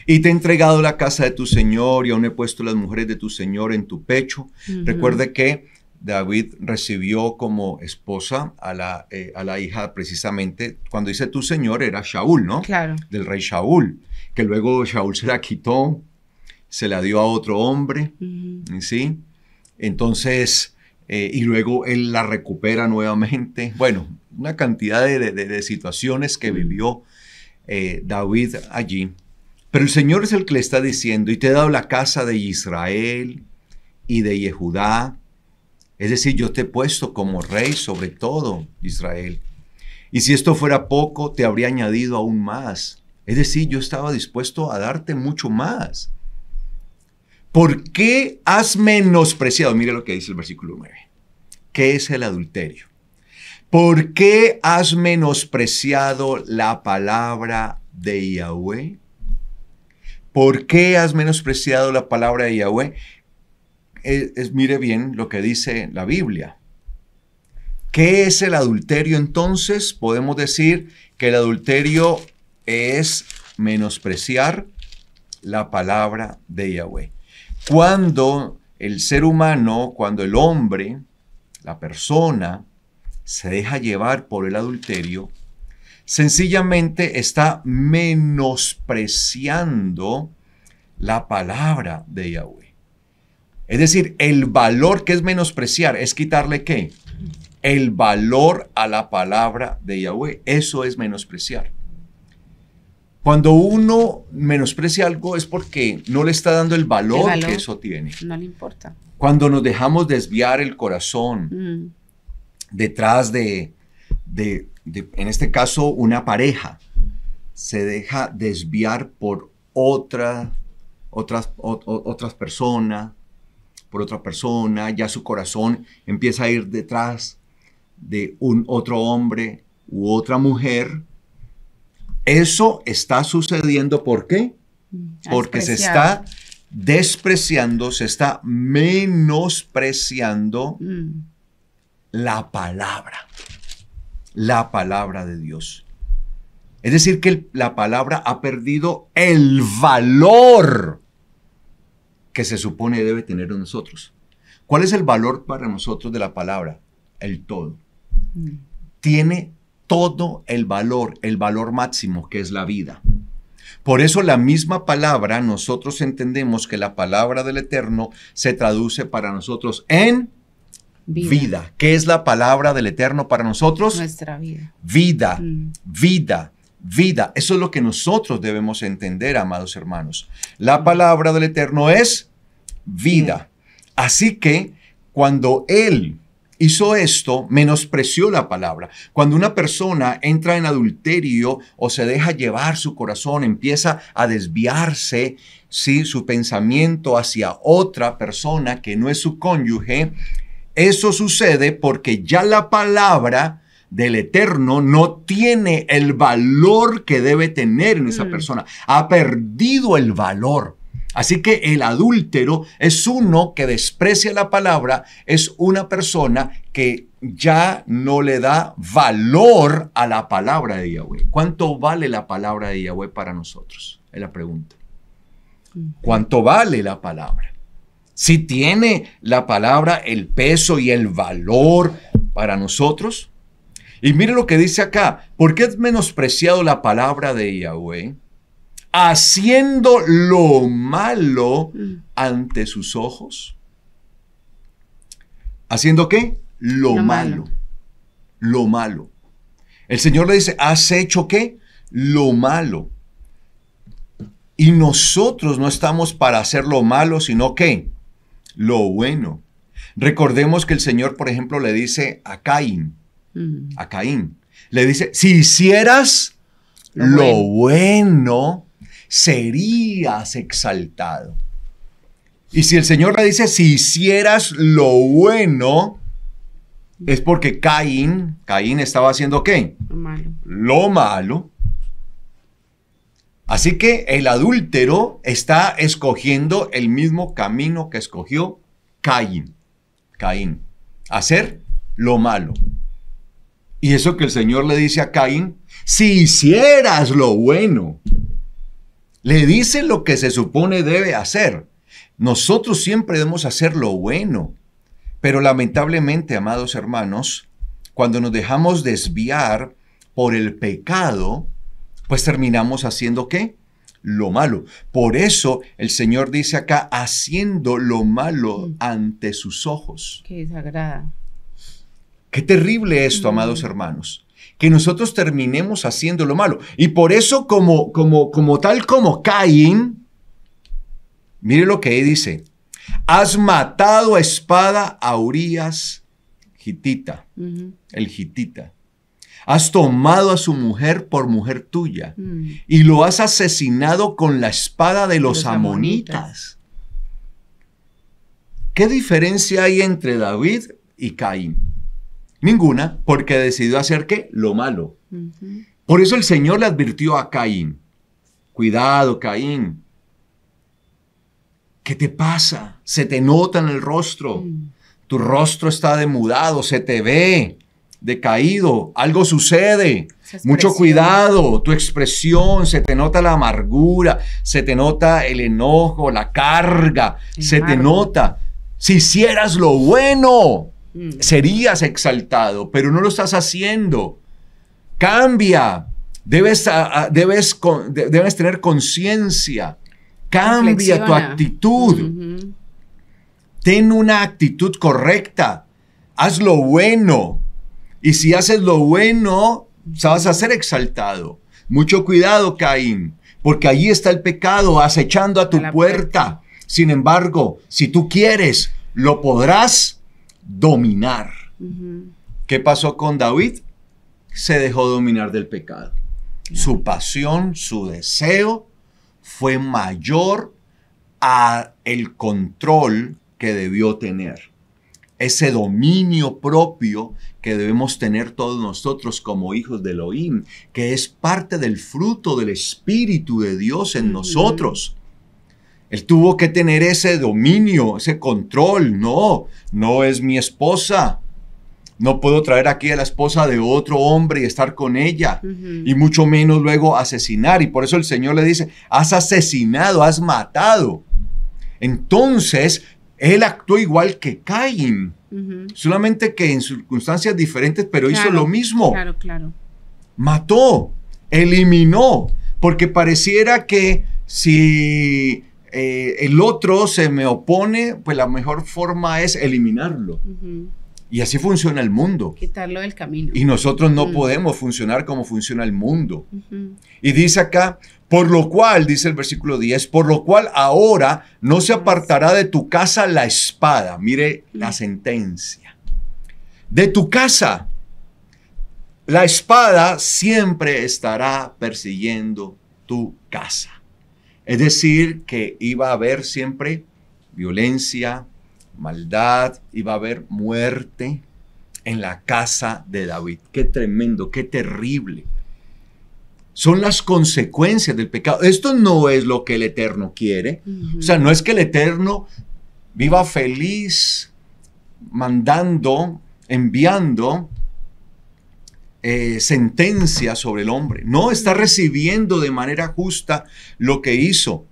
Speaker 1: y te he entregado la casa de tu Señor y aún he puesto las mujeres de tu Señor en tu pecho. Recuerde que David recibió como esposa a la hija precisamente, cuando dice tu Señor era Saúl, ¿no?
Speaker 2: Claro.
Speaker 1: Del rey Saúl, que luego Saúl se la quitó, se la dio a otro hombre, ¿sí? Entonces, y luego él la recupera nuevamente. Bueno, una cantidad de situaciones que vivió David allí. Pero el Señor es el que le está diciendo, y te he dado la casa de Israel y de Yehudá. Es decir, yo te he puesto como rey sobre todo Israel. Y si esto fuera poco, te habría añadido aún más. Es decir, yo estaba dispuesto a darte mucho más. ¿Por qué has menospreciado? Mire lo que dice el versículo 9. ¿Qué es el adulterio? ¿Por qué has menospreciado la palabra de Yahweh? ¿Por qué has menospreciado la palabra de Yahweh? Mire bien lo que dice la Biblia. ¿Qué es el adulterio entonces? Podemos decir que el adulterio es menospreciar la palabra de Yahweh. Cuando el ser humano, cuando el hombre, la persona, se deja llevar por el adulterio, sencillamente está menospreciando la palabra de Yahweh. Es decir, el valor que es menospreciar es quitarle ¿qué? El valor a la palabra de Yahweh. Eso es menospreciar. Cuando uno menosprecia algo es porque no le está dando el valor que eso tiene.
Speaker 2: No le importa.
Speaker 1: Cuando nos dejamos desviar el corazón detrás de, en este caso, una pareja, se deja desviar por otras personas, por otra persona, ya su corazón empieza a ir detrás de un otro hombre u otra mujer. Eso está sucediendo, ¿por qué? Porque se está despreciando, se está menospreciando la palabra de Dios. Es decir, que la palabra ha perdido el valor que se supone debe tener en nosotros. ¿Cuál es el valor para nosotros de la palabra? El todo. Tiene todo el valor máximo que es la vida. Por eso la misma palabra, nosotros entendemos que la palabra del Eterno se traduce para nosotros en vida. ¿Qué es la palabra del Eterno para nosotros?
Speaker 2: Nuestra vida.
Speaker 1: Vida, vida, vida. Eso es lo que nosotros debemos entender, amados hermanos. La palabra del Eterno es vida. Así que cuando Él hizo esto, menospreció la palabra. Cuando una persona entra en adulterio o se deja llevar su corazón, empieza a desviarse, ¿sí?, su pensamiento hacia otra persona que no es su cónyuge, eso sucede porque ya la palabra del Eterno no tiene el valor que debe tener en esa persona. Ha perdido el valor. Así que el adúltero es uno que desprecia la palabra, es una persona que ya no le da valor a la palabra de Yahweh. ¿Cuánto vale la palabra de Yahweh para nosotros? Es la pregunta. ¿Cuánto vale la palabra? Si tiene la palabra el peso y el valor para nosotros. Y mire lo que dice acá. ¿Por qué has menospreciado la palabra de Yahweh? Haciendo lo malo ante sus ojos. ¿Haciendo qué? Lo malo. Lo malo. El Señor le dice, ¿has hecho qué? Lo malo. Y nosotros no estamos para hacer lo malo, sino ¿qué? Lo bueno. Recordemos que el Señor, por ejemplo, le dice a Caín, le dice, si hicieras lo bueno, serías exaltado. Y si el Señor le dice, si hicieras lo bueno, es porque Caín estaba haciendo ¿qué? Lo malo. Así que el adúltero está escogiendo el mismo camino que escogió Caín. Hacer lo malo. Y eso que el Señor le dice a Caín, si hicieras lo bueno. Le dice lo que se supone debe hacer. Nosotros siempre debemos hacer lo bueno. Pero lamentablemente, amados hermanos, cuando nos dejamos desviar por el pecado, pues terminamos haciendo ¿qué? Lo malo. Por eso el Señor dice acá, haciendo lo malo ante sus ojos.
Speaker 2: Que desagrada.
Speaker 1: Qué terrible esto, amados hermanos, que nosotros terminemos haciendo lo malo. Y por eso, tal como Caín, mire lo que dice: has matado a espada a Urías, gitita, el gitita. Has tomado a su mujer por mujer tuya y lo has asesinado con la espada de los amonitas. ¿Qué diferencia hay entre David y Caín? Ninguna, porque decidió hacer ¿qué? Lo malo. Por eso el Señor le advirtió a Caín: cuidado, Caín. ¿Qué te pasa? Se te nota en el rostro. Tu rostro está demudado, se te ve decaído, algo sucede. Mucho cuidado, tu expresión, se te nota la amargura, se te nota el enojo, la carga, se te nota. Si hicieras lo bueno, serías exaltado, pero no lo estás haciendo. Cambia, debes tener conciencia. Cambia tu actitud. Ten una actitud correcta. Haz lo bueno. Y si haces lo bueno, vas a ser exaltado. Mucho cuidado, Caín, porque allí está el pecado acechando a tu puerta. Sin embargo, si tú quieres, lo podrás dominar. ¿Qué pasó con David? Se dejó dominar del pecado. Su pasión, su deseo fue mayor a el control que debió tener. Ese dominio propio que debemos tener todos nosotros como hijos de Elohim, que es parte del fruto del Espíritu de Dios en nosotros. Él tuvo que tener ese dominio, ese control. No es mi esposa. No puedo traer aquí a la esposa de otro hombre y estar con ella. Y mucho menos luego asesinar. Y por eso el Señor le dice: has asesinado, has matado. Entonces, él actuó igual que Caín. Solamente que en circunstancias diferentes, pero hizo lo mismo.
Speaker 2: Claro.
Speaker 1: Mató, eliminó. Porque pareciera que si el otro se me opone, pues la mejor forma es eliminarlo. Y así funciona el mundo.
Speaker 2: Quitarlo del camino.
Speaker 1: Y nosotros no podemos funcionar como funciona el mundo. Y dice acá: por lo cual, dice el versículo 10, por lo cual ahora no se apartará de tu casa la espada. Mire la sentencia. De tu casa, la espada siempre estará persiguiendo tu casa. Es decir, que iba a haber siempre violencia, maldad, iba a haber muerte en la casa de David. Qué tremendo, qué terrible. Son las consecuencias del pecado. Esto no es lo que el Eterno quiere. O sea, no es que el Eterno viva feliz enviando sentencia sobre el hombre. No, está recibiendo de manera justa lo que hizo.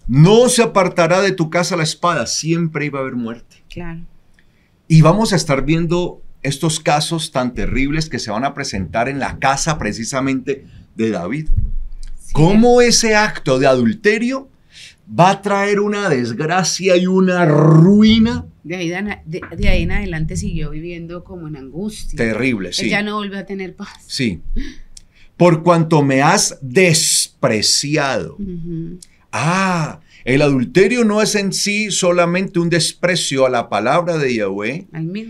Speaker 1: No se apartará de tu casa la espada, siempre iba a haber muerte.
Speaker 2: Claro.
Speaker 1: Y vamos a estar viendo estos casos tan terribles que se van a presentar en la casa precisamente de David. Sí. Cómo ese acto de adulterio va a traer una desgracia y una ruina.
Speaker 2: De ahí en adelante siguió viviendo como en angustia.
Speaker 1: Terrible, sí.
Speaker 2: Él ya no volvió a tener paz.
Speaker 1: Sí. Por cuanto me has despreciado. El adulterio no es en sí solamente un desprecio a la palabra de Yahweh,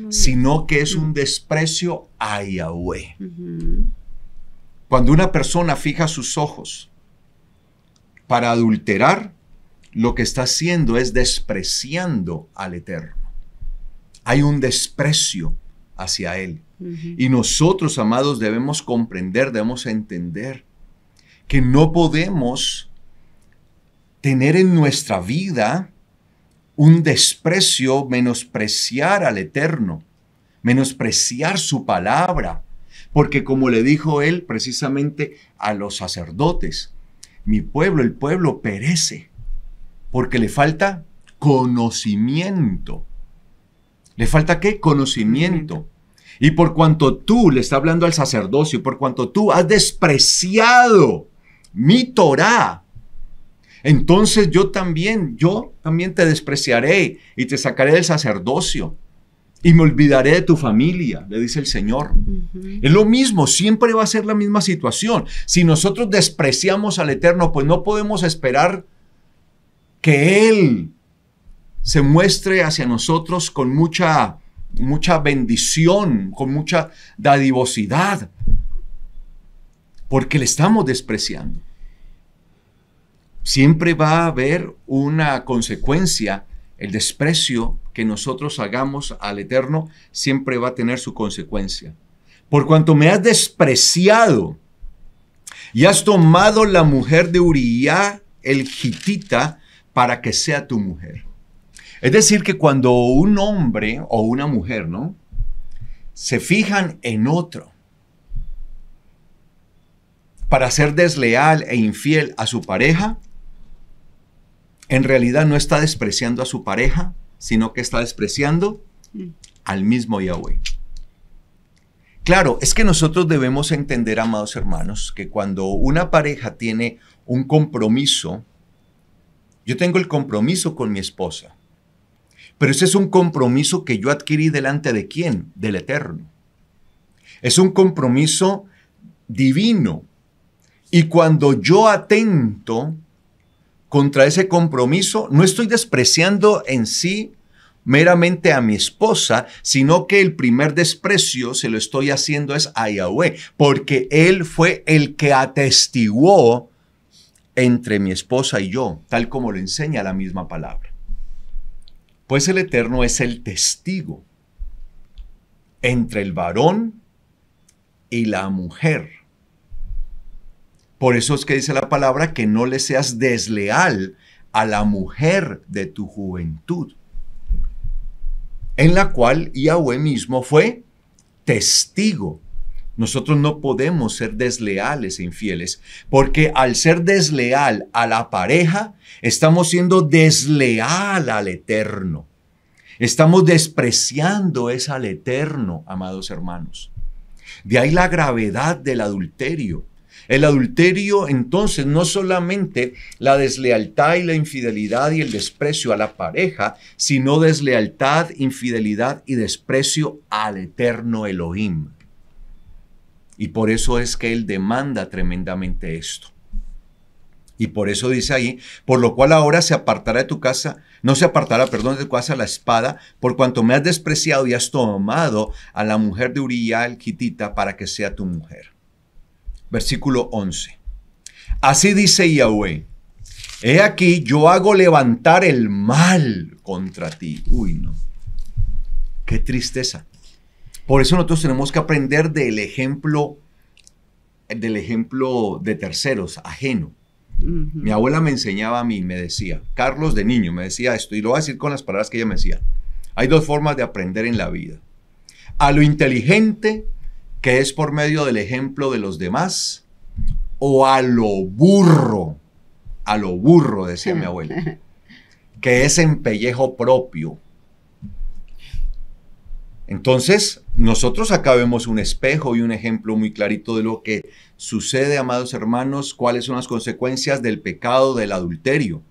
Speaker 1: sino que es un desprecio a Yahweh. Cuando una persona fija sus ojos para adulterar, lo que está haciendo es despreciando al Eterno. Hay un desprecio hacia Él. Y nosotros, amados, debemos comprender, debemos entender que no podemos tener en nuestra vida un desprecio, menospreciar al Eterno, menospreciar su palabra, porque como le dijo él precisamente a los sacerdotes, mi pueblo, el pueblo perece, porque le falta conocimiento. ¿Le falta qué? Conocimiento. Y por cuanto tú, le está hablando al sacerdocio, por cuanto tú has despreciado mi Torá, entonces yo también te despreciaré y te sacaré del sacerdocio. y me olvidaré de tu familia, le dice el Señor. Es lo mismo, siempre va a ser la misma situación. Si nosotros despreciamos al Eterno, pues no podemos esperar que Él se muestre hacia nosotros con mucha bendición, con mucha dadivosidad, porque le estamos despreciando. Siempre va a haber una consecuencia. El desprecio que nosotros hagamos al Eterno siempre va a tener su consecuencia. Por cuanto me has despreciado y has tomado la mujer de Uría, el gitita, para que sea tu mujer. Es decir, que cuando un hombre o una mujer, ¿no?, se fijan en otro para ser desleal e infiel a su pareja, en realidad no está despreciando a su pareja, sino que está despreciando al mismo Yahweh. Claro, es que nosotros debemos entender, amados hermanos, que cuando una pareja tiene un compromiso, yo tengo el compromiso con mi esposa, pero ese es un compromiso que yo adquirí delante de ¿quién? Del Eterno. Es un compromiso divino. Y cuando yo atento contra ese compromiso, no estoy despreciando en sí meramente a mi esposa, sino que el primer desprecio se lo estoy haciendo es a Yahweh, porque Él fue el que atestiguó entre mi esposa y yo, tal como lo enseña la misma palabra. Pues el Eterno es el testigo entre el varón y la mujer. Por eso es que dice la palabra que no le seas desleal a la mujer de tu juventud, en la cual Yahweh mismo fue testigo. Nosotros no podemos ser desleales e infieles, porque al ser desleal a la pareja, estamos siendo desleal al Eterno. Estamos despreciando al Eterno, amados hermanos. De ahí la gravedad del adulterio. El adulterio, entonces, no solamente la deslealtad y la infidelidad y el desprecio a la pareja, sino deslealtad, infidelidad y desprecio al eterno Elohim. Y por eso es que Él demanda tremendamente esto. Y por eso dice ahí, por lo cual ahora se apartará de tu casa, no se apartará, perdón, de tu casa la espada, por cuanto me has despreciado y has tomado a la mujer de Uría el gitita para que sea tu mujer. Versículo 11. Así dice Yahweh, he aquí yo hago levantar el mal contra ti. Uy, no. Qué tristeza. Por eso nosotros tenemos que aprender del ejemplo de terceros, ajeno. Mi abuela me enseñaba a mí, me decía, Carlos de niño me decía esto, y lo voy a decir con las palabras que ella me decía. Hay dos formas de aprender en la vida. A lo inteligente, que es por medio del ejemplo de los demás, o a lo burro, decía mi abuela, que es en pellejo propio. Entonces, nosotros acá vemos un espejo y un ejemplo muy clarito de lo que sucede, amados hermanos, cuáles son las consecuencias del pecado del adulterio.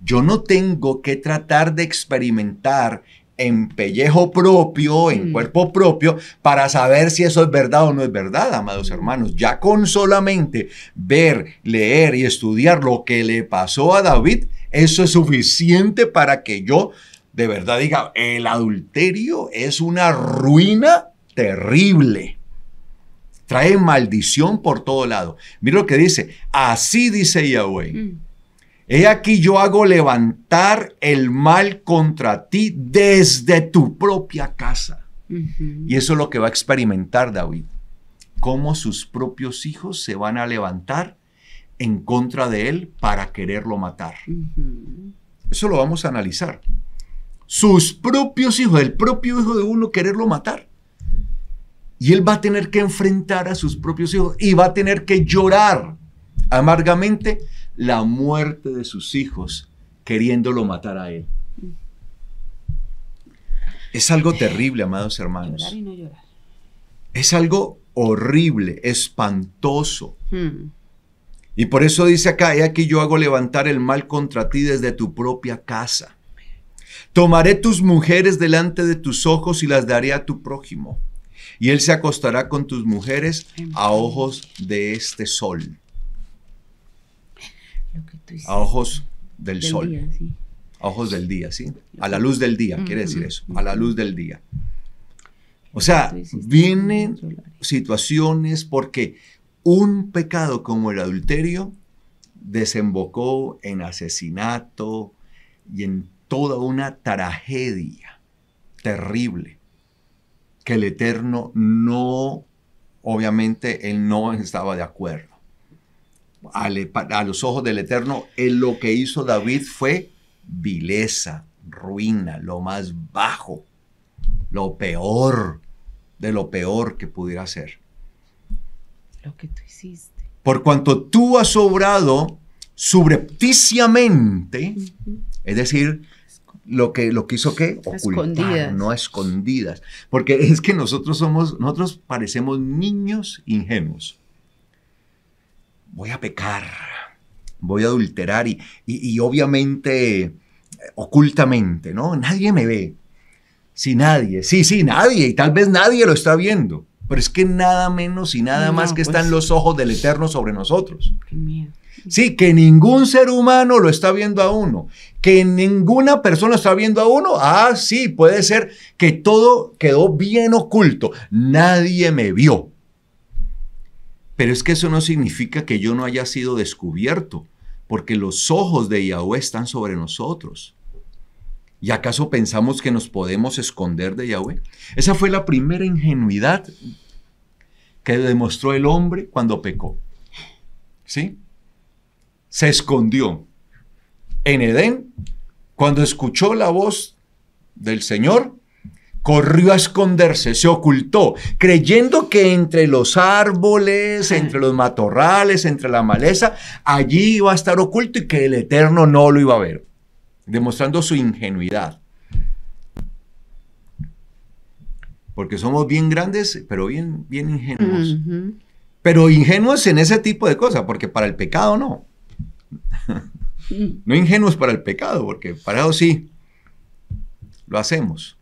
Speaker 1: Yo no tengo que tratar de experimentar en pellejo propio, en cuerpo propio, para saber si eso es verdad o no es verdad, amados hermanos. Ya con solamente ver, leer y estudiar lo que le pasó a David, eso es suficiente para que yo de verdad diga, el adulterio es una ruina terrible. Trae maldición por todo lado. Mira lo que dice, así dice Yahweh. He aquí yo hago levantar el mal contra ti desde tu propia casa. Y eso es lo que va a experimentar David. Cómo sus propios hijos se van a levantar en contra de él para quererlo matar. Eso lo vamos a analizar. Sus propios hijos, el propio hijo de uno quererlo matar. Y él va a tener que enfrentar a sus propios hijos y va a tener que llorar amargamente la muerte de sus hijos queriéndolo matar a él. Es algo terrible, amados hermanos.
Speaker 2: Llorar y no llorar.
Speaker 1: Es algo horrible, espantoso. Y por eso dice acá, he aquí yo hago levantar el mal contra ti desde tu propia casa. Tomaré tus mujeres delante de tus ojos y las daré a tu prójimo. Y él se acostará con tus mujeres a ojos de este sol. A ojos del sol.
Speaker 2: Día, sí.
Speaker 1: A ojos del día, ¿sí? A la luz del día, quiere decir eso. A la luz del día. O sea, vienen situaciones porque un pecado como el adulterio desembocó en asesinato y en toda una tragedia terrible que el Eterno no, obviamente, él no estaba de acuerdo. A los ojos del Eterno, lo que hizo David fue vileza, ruina, lo más bajo, lo peor de lo peor que pudiera ser.
Speaker 2: Lo que tú hiciste.
Speaker 1: Por cuanto tú has obrado subrepticiamente, es decir, lo que hizo ¿qué? Ocultar, no a escondidas. Porque es que nosotros parecemos niños ingenuos. Voy a pecar, voy a adulterar y obviamente ocultamente, ¿no? Nadie me ve. Sí, nadie, nadie, y tal vez nadie lo está viendo. Pero es que nada menos y nada más que están los ojos del Eterno sobre nosotros.
Speaker 2: Qué miedo.
Speaker 1: Sí, que ningún ser humano lo está viendo a uno, que ninguna persona está viendo a uno. Ah, sí, puede ser que todo quedó bien oculto. Nadie me vio. Pero es que eso no significa que yo no haya sido descubierto, porque los ojos de Yahweh están sobre nosotros. ¿Y acaso pensamos que nos podemos esconder de Yahweh? Esa fue la primera ingenuidad que demostró el hombre cuando pecó. ¿Sí? Se escondió. En Edén, cuando escuchó la voz del Señor, corrió a esconderse, se ocultó, creyendo que entre los árboles, entre los matorrales, entre la maleza, allí iba a estar oculto y que el Eterno no lo iba a ver, demostrando su ingenuidad. Porque somos bien grandes, pero bien ingenuos. Pero ingenuos en ese tipo de cosas, porque para el pecado no. No ingenuos para el pecado, porque para eso sí, lo hacemos.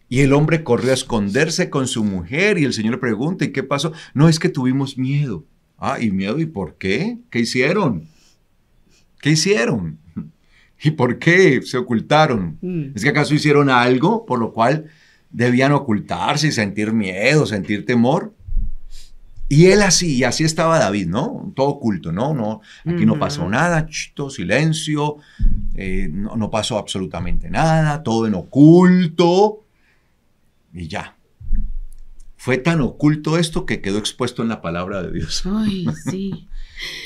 Speaker 1: Y el hombre corrió a esconderse con su mujer y el Señor le pregunta, ¿y qué pasó? No, es que tuvimos miedo. Ah, ¿y miedo? ¿Y por qué? ¿Qué hicieron? ¿Qué hicieron? ¿Y por qué se ocultaron? ¿Es que acaso hicieron algo por lo cual debían ocultarse y sentir miedo, sentir temor? Y él así estaba David, ¿no? Todo oculto, ¿no? Aquí no pasó nada, todo silencio, no pasó absolutamente nada, todo en oculto. Y ya. Fue tan oculto esto que quedó expuesto en la palabra de Dios.
Speaker 2: Ay, sí.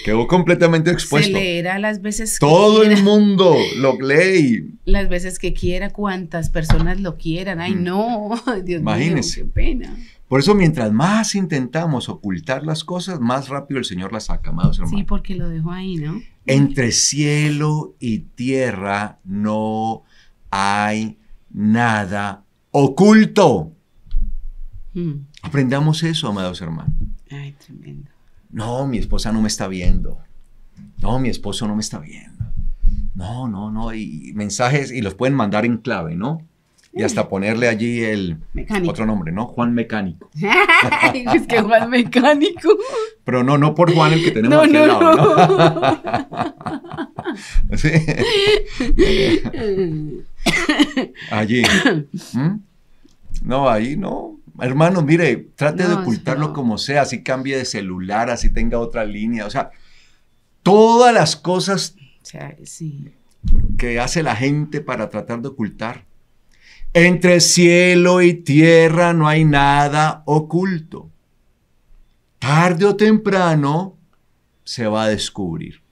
Speaker 1: Quedó completamente expuesto.
Speaker 2: Se leerá las veces que
Speaker 1: todo
Speaker 2: quiera.
Speaker 1: El mundo lo lee.
Speaker 2: Las veces que quiera, cuantas personas lo quieran. Ay, no, Dios
Speaker 1: Imagínense.
Speaker 2: mío, qué pena.
Speaker 1: Por eso, mientras más intentamos ocultar las cosas, más rápido el Señor las saca, amados hermanos.
Speaker 2: Sí, porque lo dejó ahí, ¿no?
Speaker 1: Entre cielo y tierra no hay nada oculto. Aprendamos eso, amados hermanos.
Speaker 2: Ay, tremendo.
Speaker 1: No, mi esposa no me está viendo. No, mi esposo no me está viendo. No. Y mensajes, y los pueden mandar en clave, ¿no? Y hasta ponerle allí el
Speaker 2: Mecánico.
Speaker 1: Otro nombre, ¿no? Juan Mecánico.
Speaker 2: Es que Juan Mecánico.
Speaker 1: Pero no por Juan el que tenemos aquí al lado, ¿no? Sí. Allí. No, ahí no. Hermano, mire, trate de ocultarlo como sea, así cambie de celular, así tenga otra línea. O sea, todas las cosas que hace la gente para tratar de ocultar. Entre cielo y tierra no hay nada oculto. Tarde o temprano se va a descubrir.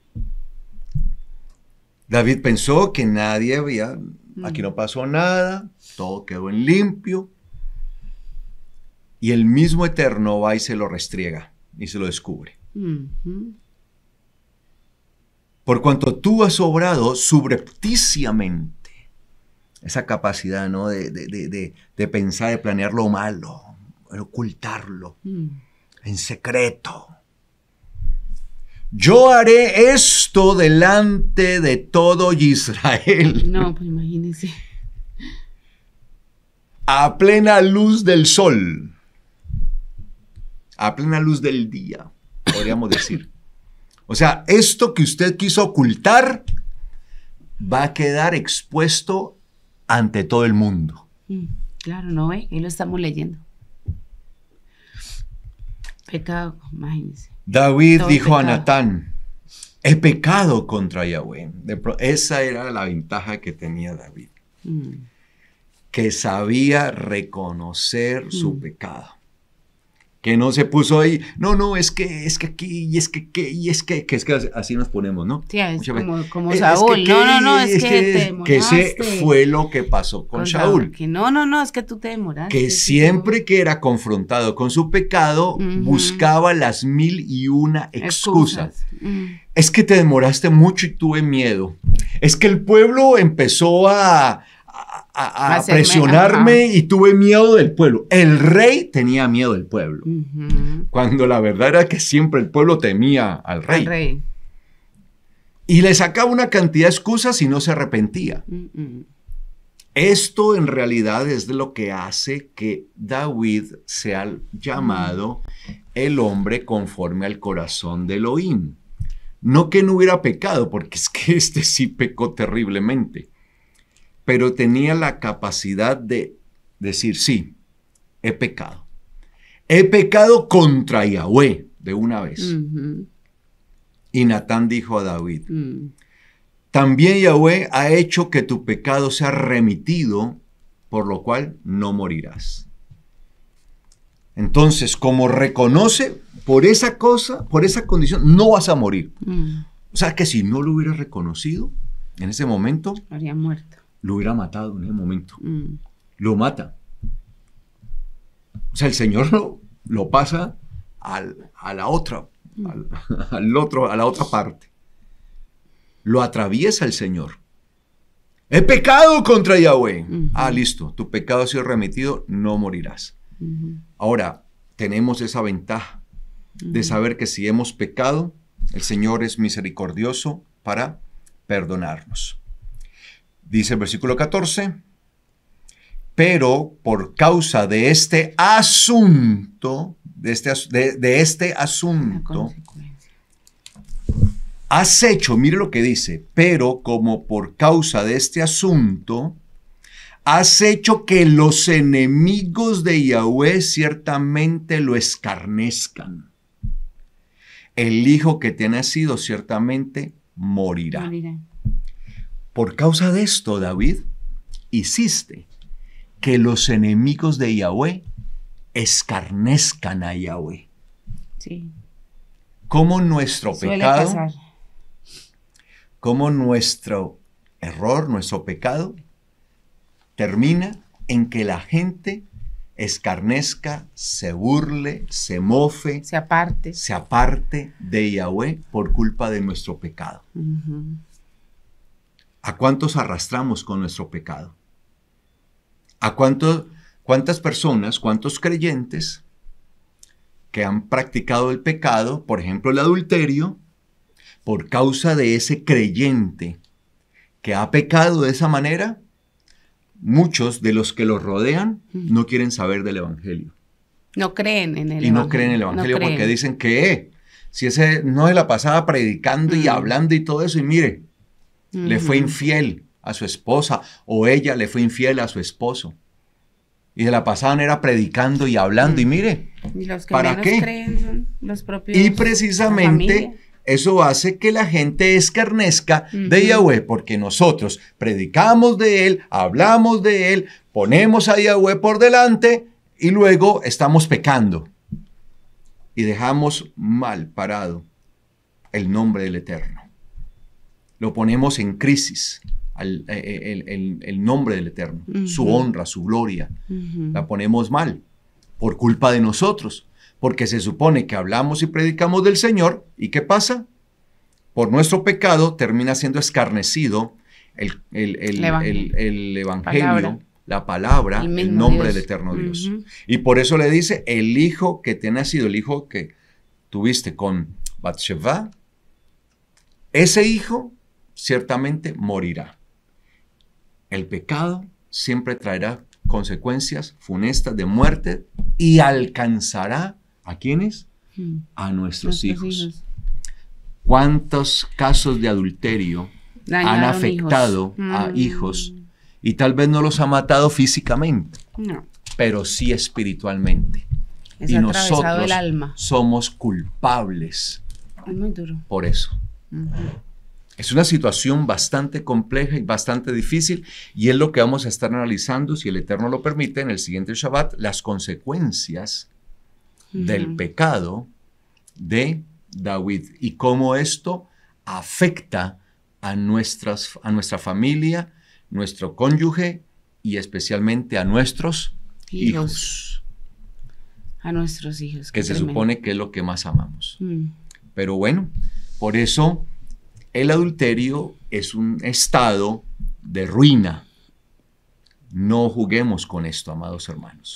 Speaker 1: David pensó que nadie había, aquí no pasó nada, todo quedó en limpio. Y el mismo Eterno va y se lo restriega y se lo descubre. Por cuanto tú has obrado subrepticiamente, esa capacidad, ¿no? de pensar, de planear lo malo, de ocultarlo, en secreto. yo haré esto delante de todo Israel.
Speaker 2: No, pues imagínese.
Speaker 1: A plena luz del sol. A plena luz del día, podríamos decir. O sea, esto que usted quiso ocultar va a quedar expuesto ante todo el mundo.
Speaker 2: Claro, no ve, ahí lo estamos leyendo. Pecado, imagínense.
Speaker 1: David
Speaker 2: Todo
Speaker 1: dijo
Speaker 2: pecado.
Speaker 1: a Natán, he pecado contra Yahweh. Esa era la ventaja que tenía David, que sabía reconocer su pecado. Que no se puso ahí, no, es que aquí, y es que así nos ponemos, ¿no?
Speaker 2: Sí, es como Saúl, no, es que te demoraste.
Speaker 1: Que ese fue lo que pasó con Saúl.
Speaker 2: Que no, es que tú te demoraste.
Speaker 1: Que siempre que era confrontado con su pecado, buscaba las 1001 excusas. Es que te demoraste mucho y tuve miedo. Es que el pueblo empezó a presionarme y tuve miedo del pueblo. El rey tenía miedo del pueblo. Cuando la verdad era que siempre el pueblo temía al rey. Y le sacaba una cantidad de excusas y no se arrepentía. Esto en realidad es de lo que hace que David sea llamado el hombre conforme al corazón de Elohim. No que no hubiera pecado, porque es que este sí pecó terriblemente. Pero tenía la capacidad de decir, sí, he pecado. He pecado contra Yahweh de una vez. Y Natán dijo a David, también Yahweh ha hecho que tu pecado sea remitido, por lo cual no morirás. Entonces, como reconoce, por esa cosa, por esa condición, no vas a morir. O sea que si no lo hubiera reconocido, en ese momento,
Speaker 2: habría muerto.
Speaker 1: Lo hubiera matado en ese momento. Lo mata. O sea, el Señor lo pasa a la otra, a la otra parte. Lo atraviesa el Señor. He pecado contra Yahweh. Listo, tu pecado ha sido remitido, no morirás. Ahora, tenemos esa ventaja de saber que si hemos pecado, el Señor es misericordioso para perdonarnos. Dice el versículo 14, pero por causa de este asunto, has hecho, mire lo que dice, pero como por causa de este asunto, has hecho que los enemigos de Yahweh ciertamente lo escarnezcan. El hijo que te ha nacido ciertamente morirá. Por causa de esto, David, hiciste que los enemigos de Yahweh escarnezcan a Yahweh.
Speaker 2: Sí.
Speaker 1: Como nuestro pecado,
Speaker 2: pasar.
Speaker 1: Como nuestro error, nuestro pecado, termina en que la gente escarnezca, se burle, se mofe, se aparte de Yahweh por culpa de nuestro pecado. ¿A cuántos arrastramos con nuestro pecado? ¿A cuántas personas, cuántos creyentes que han practicado el pecado, por ejemplo el adulterio, por causa de ese creyente que ha pecado de esa manera? Muchos de los que los rodean no quieren saber del Evangelio.
Speaker 2: No creen en el
Speaker 1: Evangelio. Y no creen en el Evangelio porque dicen que si ese no se la pasaba predicando y hablando y todo eso, y mire, le fue infiel a su esposa o ella le fue infiel a su esposo. Y se la pasaban era predicando y hablando y mire,
Speaker 2: y los que
Speaker 1: ¿para qué?
Speaker 2: Creen son los propios,
Speaker 1: y precisamente eso hace que la gente escarnezca de Yahweh, porque nosotros predicamos de Él, hablamos de Él, ponemos a Yahweh por delante y luego estamos pecando. Y dejamos mal parado el nombre del Eterno. Lo ponemos en crisis, el nombre del Eterno, su honra, su gloria. La ponemos mal por culpa de nosotros. Porque se supone que hablamos y predicamos del Señor, ¿y qué pasa? Por nuestro pecado termina siendo escarnecido el Evangelio, la palabra, el nombre del eterno Dios. Y por eso le dice, el hijo que te ha nacido, el hijo que tuviste con Bathsheba, ese hijo ciertamente morirá. El pecado siempre traerá consecuencias funestas de muerte y alcanzará ¿a quiénes? A nuestros hijos. ¿Cuántos casos de adulterio han afectado a hijos y tal vez no los ha matado físicamente, pero sí espiritualmente? Y nosotros el alma. Somos culpables
Speaker 2: muy duro
Speaker 1: por eso. Es una situación bastante compleja y bastante difícil, y es lo que vamos a estar analizando, si el Eterno lo permite, en el siguiente Shabbat, las consecuencias del pecado de David y cómo esto afecta a nuestra familia, nuestro cónyuge y especialmente a nuestros hijos.
Speaker 2: A nuestros hijos.
Speaker 1: Que se supone que es lo que más amamos. Pero bueno, por eso el adulterio es un estado de ruina. No juguemos con esto, amados hermanos.